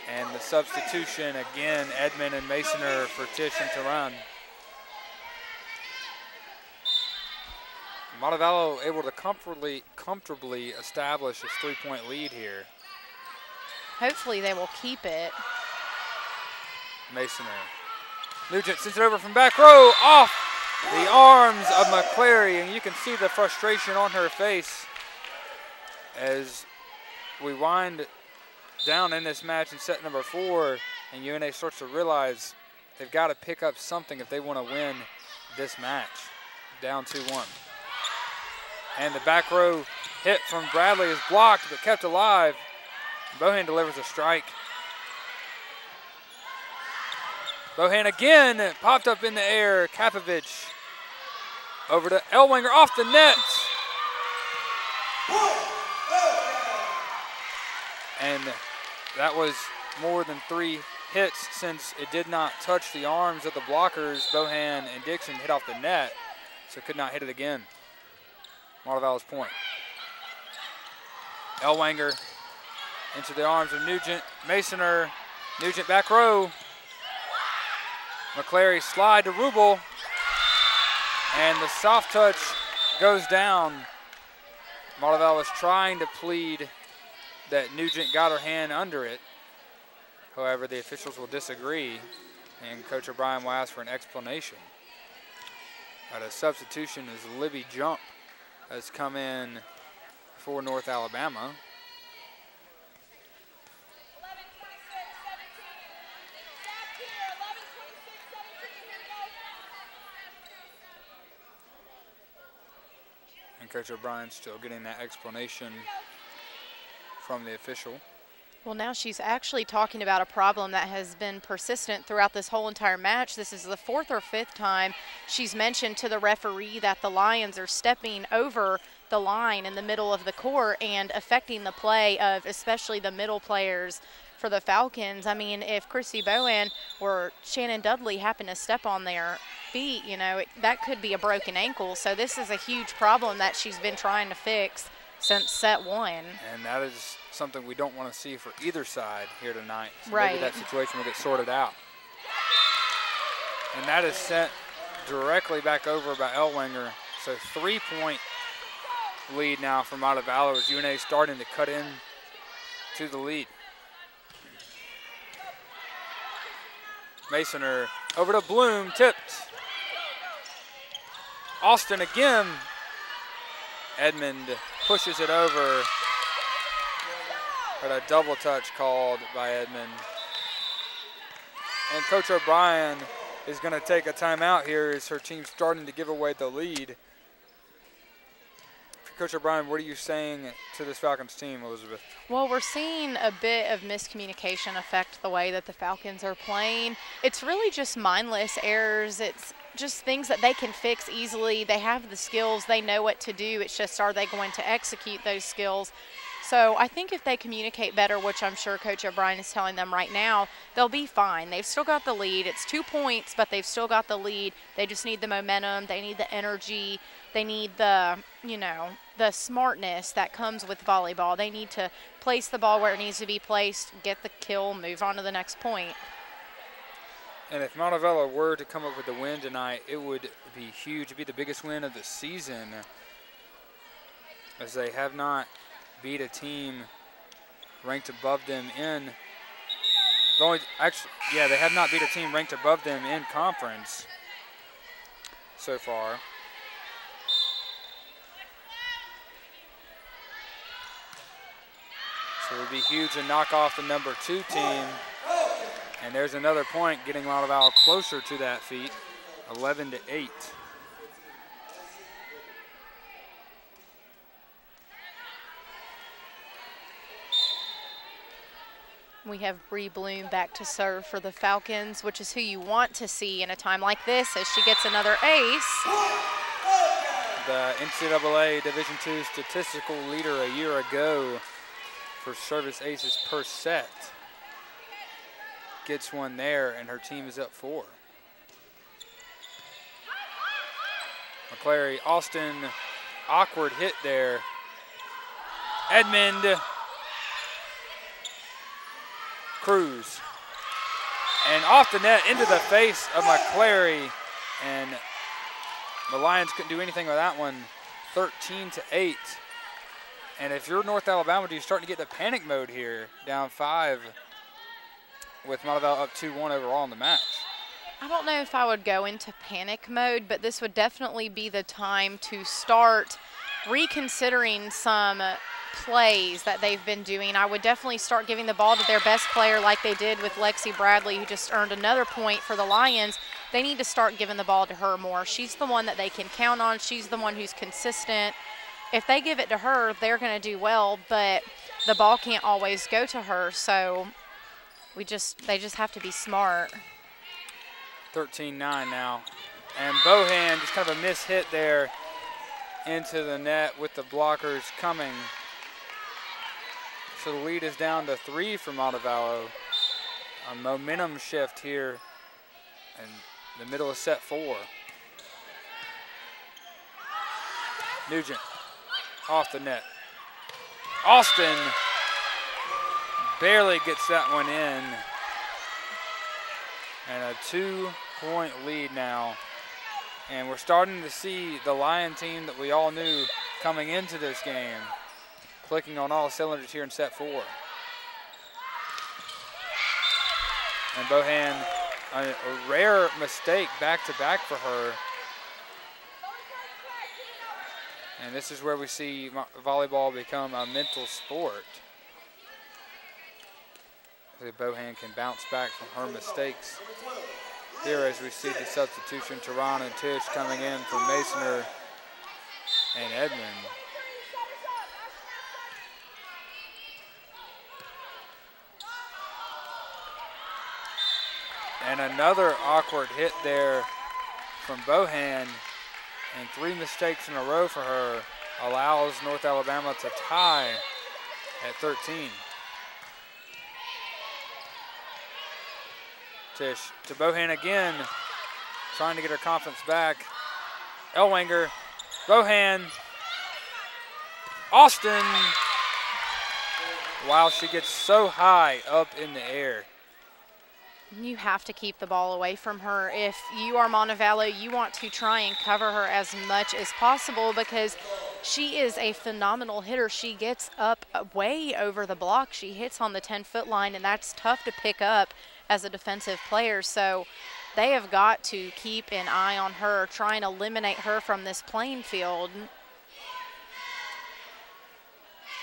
And the substitution again, Edmond and Masoner for Tish and Tehran. Montevallo able to comfortably establish his 3-point lead here. Hopefully they will keep it. Masoner. Nugent sends it over from back row, off the arms of McClary, and you can see the frustration on her face as we wind down in this match in set number 4, and UNA starts to realize they've got to pick up something if they want to win this match. Down 2-1. And the back row hit from Bradley is blocked but kept alive. Bohan delivers a strike. Bohan again popped up in the air. Kapovich over to Elwanger off the net. And that was more than 3 hits since it did not touch the arms of the blockers. Bohan and Dixon hit off the net, so could not hit it again. Montevallo's point. Elwanger into the arms of Nugent. Masoner, Nugent back row. McClary slide to Rubel. And the soft touch goes down. Montevallo was trying to plead that Nugent got her hand under it. However, the officials will disagree, and Coach O'Brien will ask for an explanation. At a substitution is Libby Jump has come in for North Alabama. And Coach O'Brien still getting that explanation from the official. Well, now she's actually talking about a problem that has been persistent throughout this whole entire match. This is the 4th or 5th time she's mentioned to the referee that the Lions are stepping over the line in the middle of the court and affecting the play of especially the middle players for the Falcons. I mean, if Chrissy Bowen or Shannon Dudley happen to step on their feet, you know, that could be a broken ankle. So this is a huge problem that she's been trying to fix since set 1. And that is something we don't want to see for either side here tonight. So right. Maybe that situation will get sorted out. And that is sent directly back over by Ellwanger. So 3-point lead now for Montevallo as UNA starting to cut in to the lead. Masoner over to Bloom, tipped. Austin again. Edmond pushes it over, but a double touch called by Edmond. And Coach O'Brien is going to take a timeout here as her team's starting to give away the lead. Coach O'Brien, what are you saying to this Falcons team, Elizabeth? Well, we're seeing a bit of miscommunication affect the way that the Falcons are playing. It's really just mindless errors. It's just things that they can fix easily. They have the skills. They know what to do. It's just, are they going to execute those skills? So I think if they communicate better, which I'm sure Coach O'Brien is telling them right now, they'll be fine. They've still got the lead. It's 2 points, but they've still got the lead. They just need the momentum. They need the energy. They need the, you know, the smartness that comes with volleyball. They need to place the ball where it needs to be placed, get the kill, move on to the next point. And if Montevallo were to come up with a win tonight, it would be huge. It would be the biggest win of the season, as they have not beat a team ranked above them in. They have not beat a team ranked above them in conference so far. So it would be huge to knock off the number 2 team. And there's another point, getting Montevallo closer to that feat, 11-8. We have Bree Bloom back to serve for the Falcons, which is who you want to see in a time like this as she gets another ace. The NCAA Division II statistical leader a year ago for service aces per set. Gets one there, and her team is up 4. McClary, Austin, awkward hit there. Edmond, Cruz, and off the net into the face of McClary, and the Lions couldn't do anything with that one. 13-8. And if you're North Alabama, you're starting to get the panic mode here, down 5. With Montevallo up 2-1 overall in the match. I don't know if I would go into panic mode, but this would definitely be the time to start reconsidering some plays that they've been doing. I would definitely start giving the ball to their best player like they did with Lexi Bradley, who just earned another point for the Lions. They need to start giving the ball to her more. She's the one that they can count on. She's the one who's consistent. If they give it to her, they're going to do well, but the ball can't always go to her, so they just have to be smart. 13-9 now. And Bohan, just kind of a miss hit there into the net with the blockers coming. So the lead is down to 3 for Montevallo. A momentum shift here in the middle of set 4. Nugent off the net. Austin barely gets that one in. And a 2-point lead now. And we're starting to see the Lion team that we all knew coming into this game clicking on all cylinders here in set 4. And Bohan, a rare mistake back-to-back for her. And this is where we see volleyball become a mental sport. So Bohan can bounce back from her mistakes. Here as we see the substitution, Tehran and Tish coming in for Masoner and Edmond. And another awkward hit there from Bohan, and 3 mistakes in a row for her allows North Alabama to tie at 13. Tish to Bohan again, trying to get her confidence back. Ellwanger, Bohan, Austin. Wow, she gets so high up in the air. You have to keep the ball away from her. If you are Montevallo, you want to try and cover her as much as possible because she is a phenomenal hitter. She gets up way over the block. She hits on the 10-foot line, and that's tough to pick up as a defensive player. So they have got to keep an eye on her, try and eliminate her from this playing field.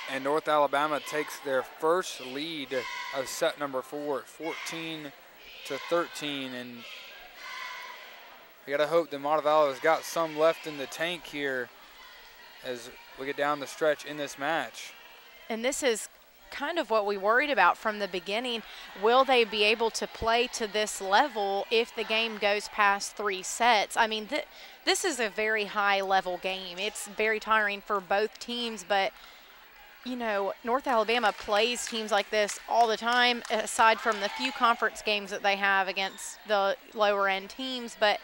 And North Alabama takes their first lead of set number 4, 14-13, and we gotta hope that Montevallo has got some left in the tank here as we get down the stretch in this match. And this is kind of what we worried about from the beginning. Will they be able to play to this level if the game goes past 3 sets? I mean, this is a very high level game. It's very tiring for both teams, but you know, North Alabama plays teams like this all the time, aside from the few conference games that they have against the lower end teams. But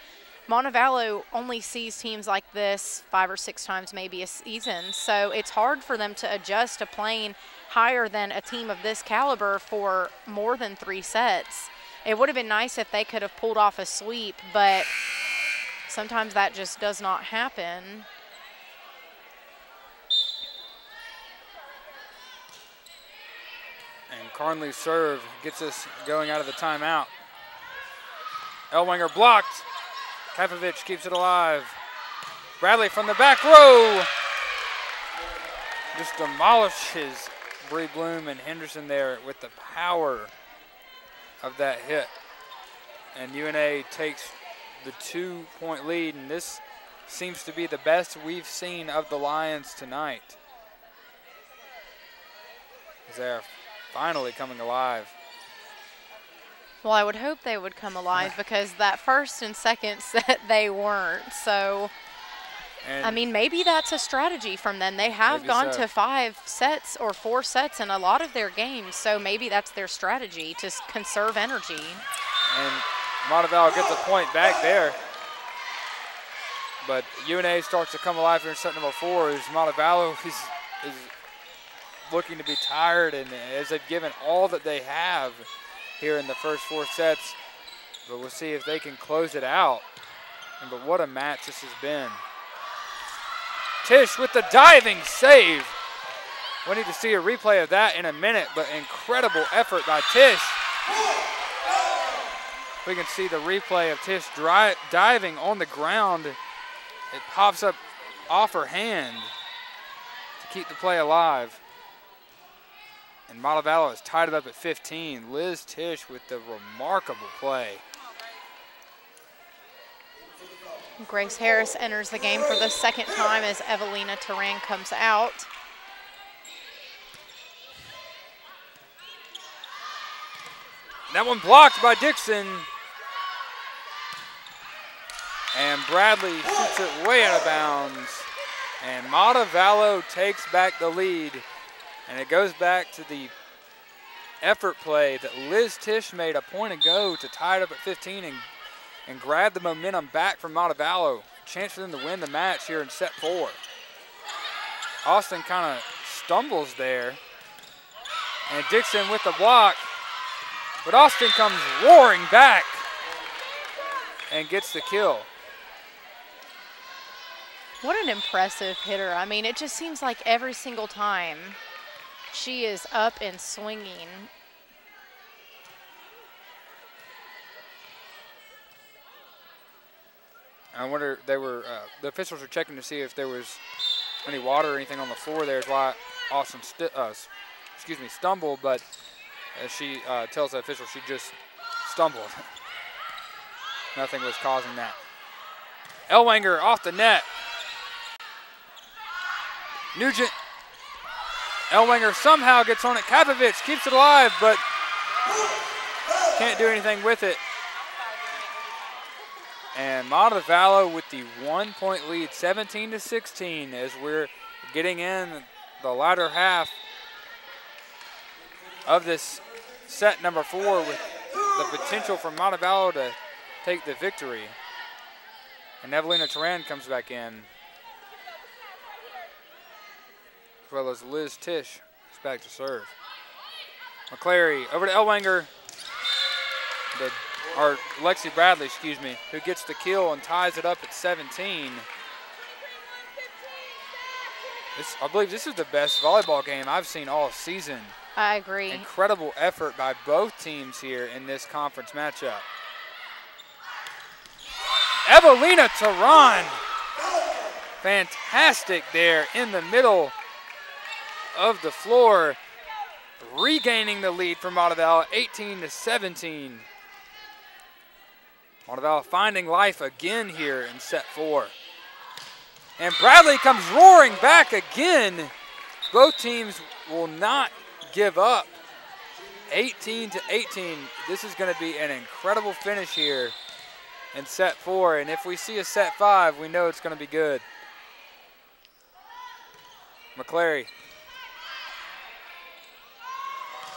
Montevallo only sees teams like this 5 or 6 times maybe a season. So it's hard for them to adjust to playing higher than a team of this caliber for more than 3 sets. It would have been nice if they could have pulled off a sweep, but sometimes that just does not happen. And Carnley's serve gets us going out of the timeout. Ellwanger blocked. Kajfovic keeps it alive. Bradley from the back row just demolishes Bree Bloom and Henderson there with the power of that hit. And UNA takes the 2-point lead, and this seems to be the best we've seen of the Lions tonight. As they're finally coming alive. Well, I would hope they would come alive because that first and second set they weren't. So, and I mean, maybe that's a strategy from them. They have gone to 5 sets or 4 sets in a lot of their games, so maybe that's their strategy to conserve energy. And Montevallo gets a point back there. But UNA starts to come alive here in set number 4 as Montevallo is looking to be tired, and as they've given all that they have here in the first 4 sets. But we'll see if they can close it out. But what a match this has been. Tish with the diving save. We need to see a replay of that in a minute, but incredible effort by Tish. We can see the replay of Tish diving on the ground. It pops up off her hand to keep the play alive. And Montevallo has tied it up at 15. Liz Tish with the remarkable play. Grace Harris enters the game for the 2nd time as Evelina Tehran comes out. That one blocked by Dixon. And Bradley shoots it way out of bounds. And Montevallo takes back the lead. And it goes back to the effort play that Liz Tish made a point ago to tie it up at 15 and grab the momentum back from Montevallo. Chance for them to win the match here in set 4. Austin kind of stumbles there. And Dixon with the block. But Austin comes roaring back and gets the kill. What an impressive hitter. I mean, it just seems like every single time she is up and swinging. I wonder, the officials were checking to see if there was any water or anything on the floor there. Is why Austin stumbled, but as she tells the official, she just stumbled. Nothing was causing that. Ellwanger off the net. Nugent. Ellwanger somehow gets on it. Kapovich keeps it alive, but can't do anything with it. And Montevallo with the 1-point lead, 17-16, as we're getting in the latter half of this set number 4 with the potential for Montevallo to take the victory. And Evelina Turan comes back in, as well as Liz Tisch is back to serve. McClary over to Ellwanger. Or Lexi Bradley, excuse me, who gets the kill and ties it up at 17. I believe this is the best volleyball game I've seen all season. I agree. Incredible effort by both teams here in this conference matchup. Evelina Turan, fantastic there in the middle of the floor, regaining the lead for Montevallo, 18-17. Montevallo finding life again here in set 4. And Bradley comes roaring back again. Both teams will not give up. 18-18. This is going to be an incredible finish here in set 4. And if we see a set 5, we know it's going to be good. McClary.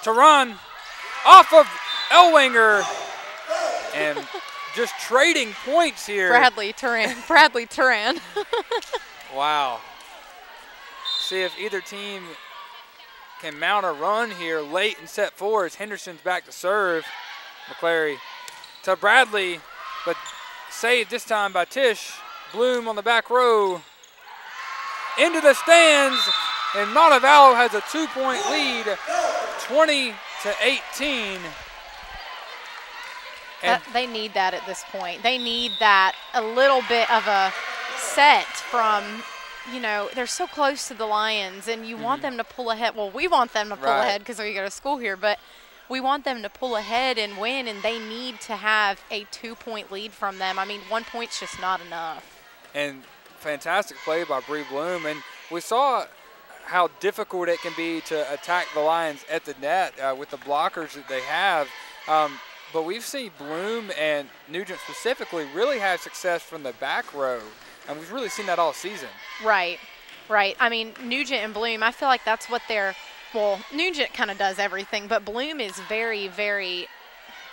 Turan off of Ellwanger. And just trading points here. Bradley Turan. Wow. See if either team can mount a run here late in set 4 as Henderson's back to serve. McClary to Bradley, but saved this time by Tisch. Bloom on the back row. Into the stands, and Montevallo has a 2-point lead, 20-18. They need that at this point. They need that a little bit of a set from, you know, they're so close to the Lions, and you want them to pull ahead. Well, we want them to pull ahead because we go to school here, but we want them to pull ahead and win, and they need to have a 2-point lead from them. I mean, 1 point's just not enough. And fantastic play by Bree Bloom, and we saw how difficult it can be to attack the Lions at the net with the blockers that they have. But we've seen Bloom and Nugent specifically really have success from the back row, and we've really seen that all season. Right. I mean, Nugent and Bloom, I feel like that's what they're – well, Nugent kind of does everything, but Bloom is very, very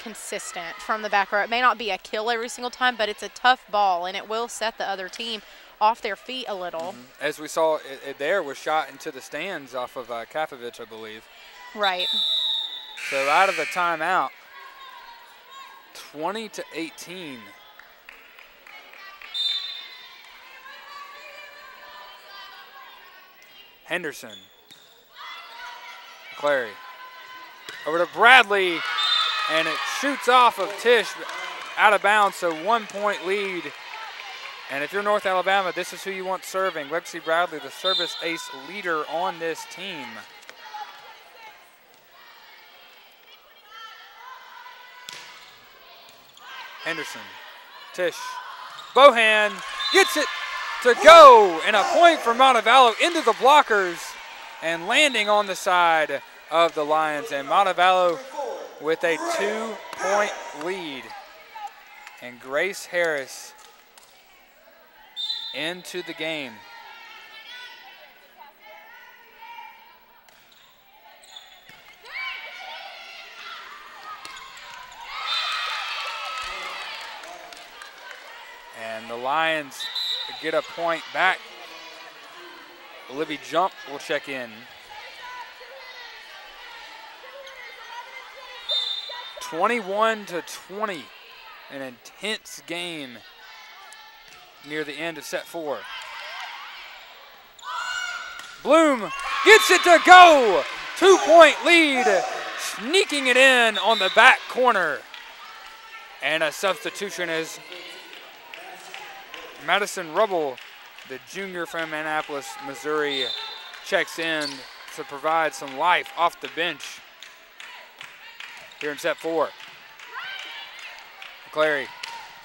consistent from the back row. It may not be a kill every single time, but it's a tough ball, and it will set the other team off their feet a little. As we saw it there was shot into the stands off of Kapovich, I believe. Right. So out of the timeout, 20-18. Henderson. McClary. Over to Bradley, and it shoots off of Tisch out of bounds, so 1-point lead. And if you're North Alabama, this is who you want serving. Lexi Bradley, the service ace leader on this team. Henderson, Tisch, Bohan gets it to go, and a point for Montevallo into the blockers and landing on the side of the Lions. And Montevallo with a 2-point lead. And Grace Harris into the game. And the Lions get a point back. Libby Jump will check in. 21-20. An intense game near the end of set 4. Bloom gets it to go. 2-point lead, sneaking it in on the back corner. And a substitution is Madison Rubble, the junior from Annapolis, Missouri, checks in to provide some life off the bench here in set 4. McClary.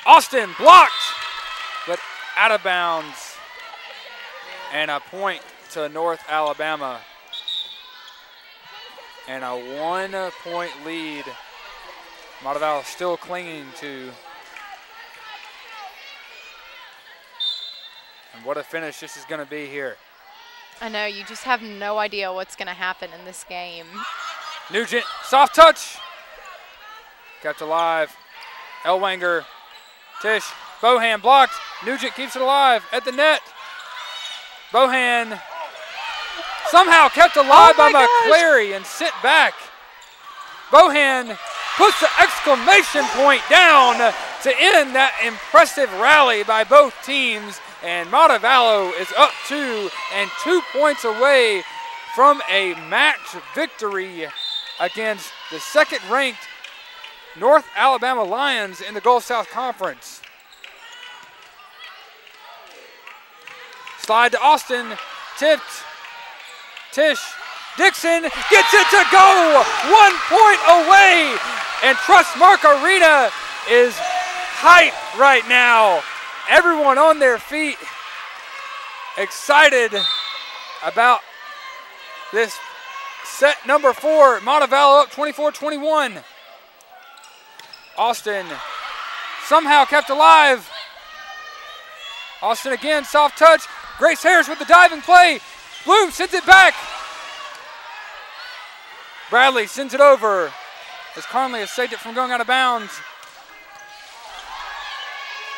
Austin blocked, but out of bounds. And a point to North Alabama. And a 1-point lead. Montevallo still clinging to. And what a finish this is going to be here. I know, you just have no idea what's going to happen in this game. Nugent, soft touch. Kept alive. Elwanger, Tisch, Bohan blocked. Nugent keeps it alive at the net. Bohan somehow kept alive by McClary and sit back. Bohan puts the exclamation point down to end that impressive rally by both teams. And Montevallo is up 2 and 2 points away from a match victory against the second-ranked North Alabama Lions in the Gulf South Conference. Slide to Austin, tipped. Tisch, Dixon gets it to go. 1 point away, and Trustmark Arena is hype right now. Everyone on their feet, excited about this set number 4. Montevallo up 24-21. Austin somehow kept alive. Austin again, soft touch. Grace Harris with the diving play. Bloom sends it back. Bradley sends it over as Conley has saved it from going out of bounds.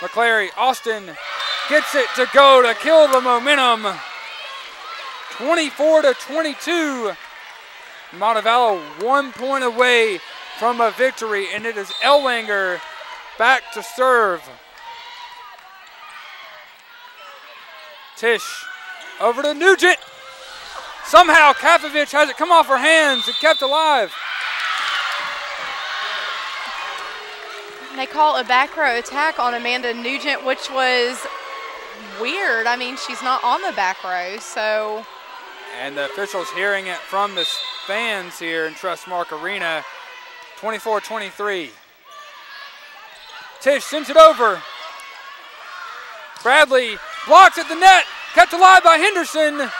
McClary, Austin gets it to go to kill the momentum. 24-22. Montevallo 1 point away from a victory, and it is Elwanger back to serve. Tisch over to Nugent. Somehow Kapovich has it come off her hands and kept alive. They call a back row attack on Amanda Nugent, which was weird. I mean, she's not on the back row, so. And the officials hearing it from the fans here in Trustmark Arena. 24-23. Tisch sends it over. Bradley blocks at the net, kept alive by Henderson.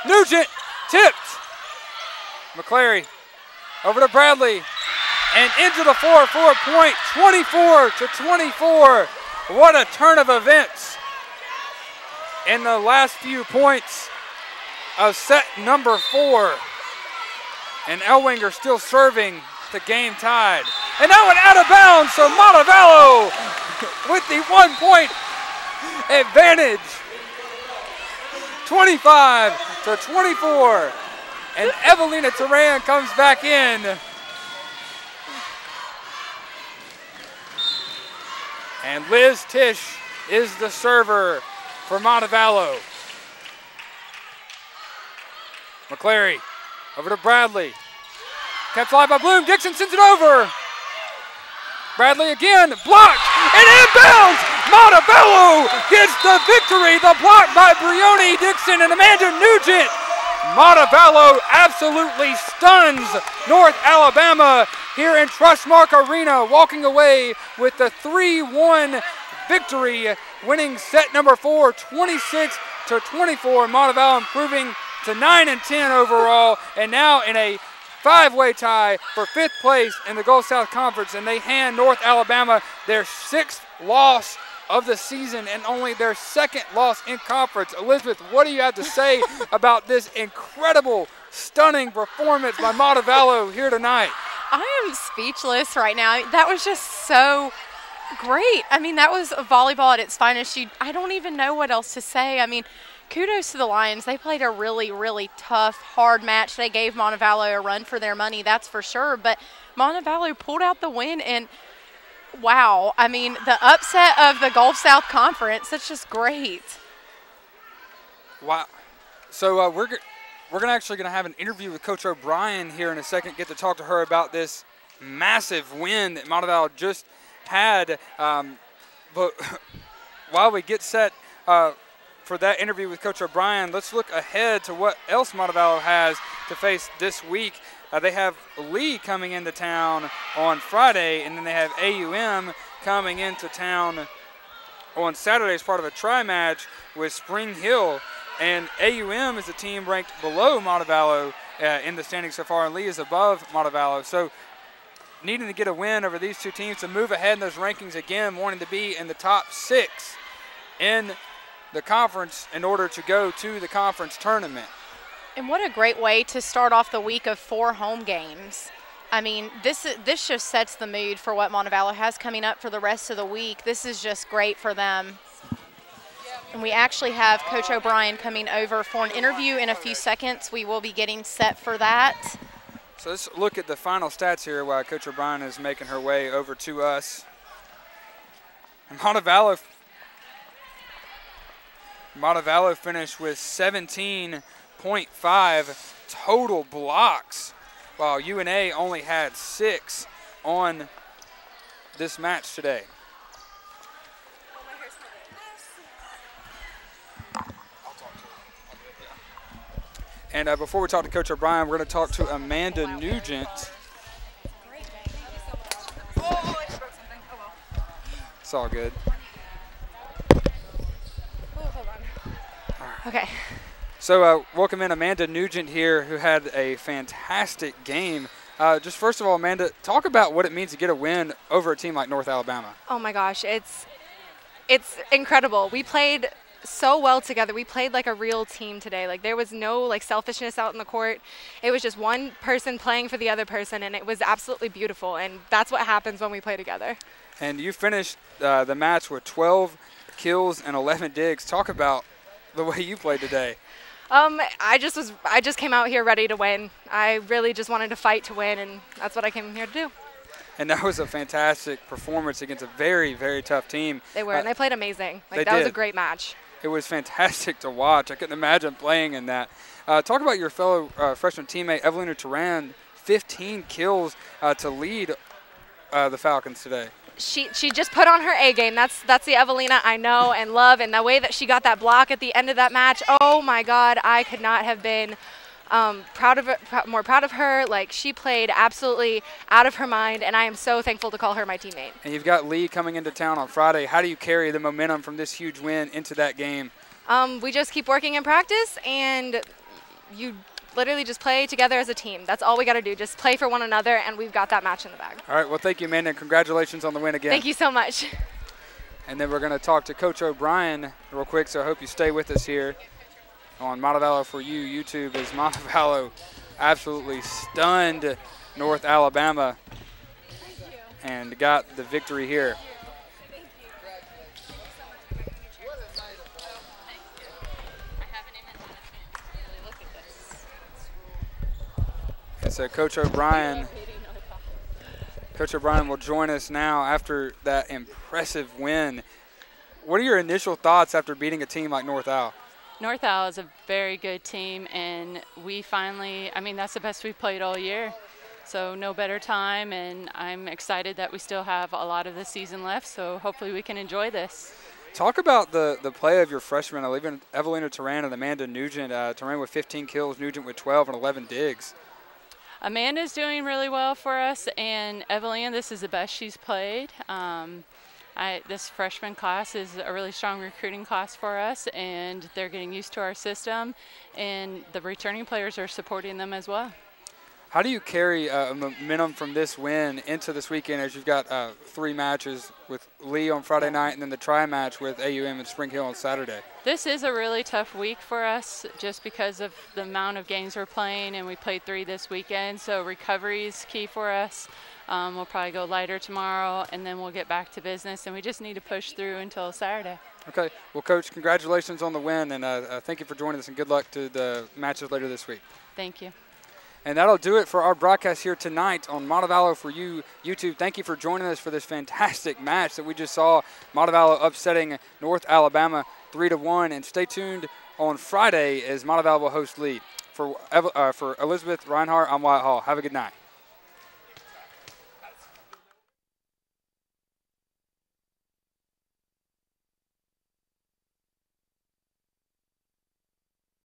Nugent tipped. McClary over to Bradley and into the floor for a point. 24-24. What a turn of events in the last few points of set number 4. And Elwanger still serving. The game tied. And that one out of bounds, so Montevallo with the 1 point advantage. 25-24. And Evelina Turan comes back in. And Liz Tisch is the server for Montevallo. McClary over to Bradley. Kept alive by Bloom. Dixon sends it over. Bradley again. Blocked and inbounds. Montevallo gets the victory. The block by Brioni Dixon and Amanda Nugent. Montevallo absolutely stuns North Alabama here in Trustmark Arena, walking away with the 3-1 victory, winning set number 4, 26-24. Montevallo improving to 9-10 overall, and now in a 5-way tie for 5th place in the Gulf South Conference, and they hand North Alabama their 6th loss of the season and only their 2nd loss in conference. Elizabeth, what do you have to say about this incredible, stunning performance by Montevallo here tonight? I am speechless right now. That was just so great. I mean, that was volleyball at its finest. I don't even know what else to say. I mean, kudos to the Lions. They played a really, really tough, hard match. They gave Montevallo a run for their money, that's for sure. But Montevallo pulled out the win, and wow, I mean, the upset of the Gulf South Conference, that's just great. Wow. So we're actually going to have an interview with Coach O'Brien here in a second, get to talk to her about this massive win that Montevallo just had. But while we get set for that interview with Coach O'Brien, let's look ahead to what else Montevallo has to face this week. They have Lee coming into town on Friday, and then they have AUM coming into town on Saturday as part of a tri-match with Spring Hill. And AUM is a team ranked below Montevallo in the standings so far, and Lee is above Montevallo. So needing to get a win over these two teams to move ahead in those rankings again, wanting to be in the top 6 in the conference in order to go to the conference tournament. And what a great way to start off the week of 4 home games. I mean, this just sets the mood for what Montevallo has coming up for the rest of the week. This is just great for them. And we actually have Coach O'Brien coming over for an interview in a few seconds. We will be getting set for that. So let's look at the final stats here while Coach O'Brien is making her way over to us. And Montevallo finished with 17.5 total blocks, while UNA only had 6 on this match today. And before we talk to Coach O'Brien, we're going to talk to Amanda Nugent. It's all good. Okay. So welcome in Amanda Nugent here, who had a fantastic game. Just first of all, Amanda, talk about what it means to get a win over a team like North Alabama. Oh my gosh, it's incredible. We played so well together. We played like a real team today. Like there was no like selfishness out in the court. It was just one person playing for the other person, and it was absolutely beautiful. And that's what happens when we play together. And you finished the match with 12 kills and 11 digs. Talk about the way you played today. I just came out here ready to win. I really just wanted to fight to win, and that's what I came here to do. And that was a fantastic performance against a very, very tough team. They were, and they played amazing. Like that was a great match. It was fantastic to watch. I couldn't imagine playing in that. Talk about your fellow freshman teammate, Evelina Turan, 15 kills to lead the Falcons today. She just put on her A game. That's the Evelina I know and love, and the way that she got that block at the end of that match, oh my God, I could not have been more proud of her. Like, she played absolutely out of her mind, and I am so thankful to call her my teammate. And you've got Lee coming into town on Friday. How do you carry the momentum from this huge win into that game? We just keep working in practice, and you literally just play together as a team. That's all we got to do. Just play for one another, and we've got that match in the bag. All right. Well, thank you, Amanda, and congratulations on the win again. Thank you so much. And then we're going to talk to Coach O'Brien real quick, so I hope you stay with us here on Montevallo for You YouTube, as Montevallo absolutely stunned North Alabama and got the victory here. And so Coach O'Brien will join us now after that impressive win. What are your initial thoughts after beating a team like North Al? North Al is a very good team, and we finally, I mean, that's the best we've played all year. So no better time, and I'm excited that we still have a lot of the season left, so hopefully we can enjoy this. Talk about the play of your freshmen, Evelina Turan and Amanda Nugent. Turan with 15 kills, Nugent with 12 and 11 digs. Amanda's doing really well for us, and Evelina, this is the best she's played. This freshman class is a really strong recruiting class for us, and they're getting used to our system, and the returning players are supporting them as well. How do you carry momentum from this win into this weekend, as you've got 3 matches with Lee on Friday night and then the tri-match with AUM and Spring Hill on Saturday? This is a really tough week for us just because of the amount of games we're playing, and we played 3 this weekend, so recovery is key for us. We'll probably go lighter tomorrow, and then we'll get back to business, and we just need to push through until Saturday. Okay. Well, Coach, congratulations on the win, and thank you for joining us, and good luck to the matches later this week. Thank you. And that'll do it for our broadcast here tonight on Montevallo for You YouTube. Thank you for joining us for this fantastic match that we just saw. Montevallo upsetting North Alabama 3-1. And stay tuned on Friday as Montevallo will host Lead. For Elizabeth Reinhardt, I'm Wyatt Hall. Have a good night.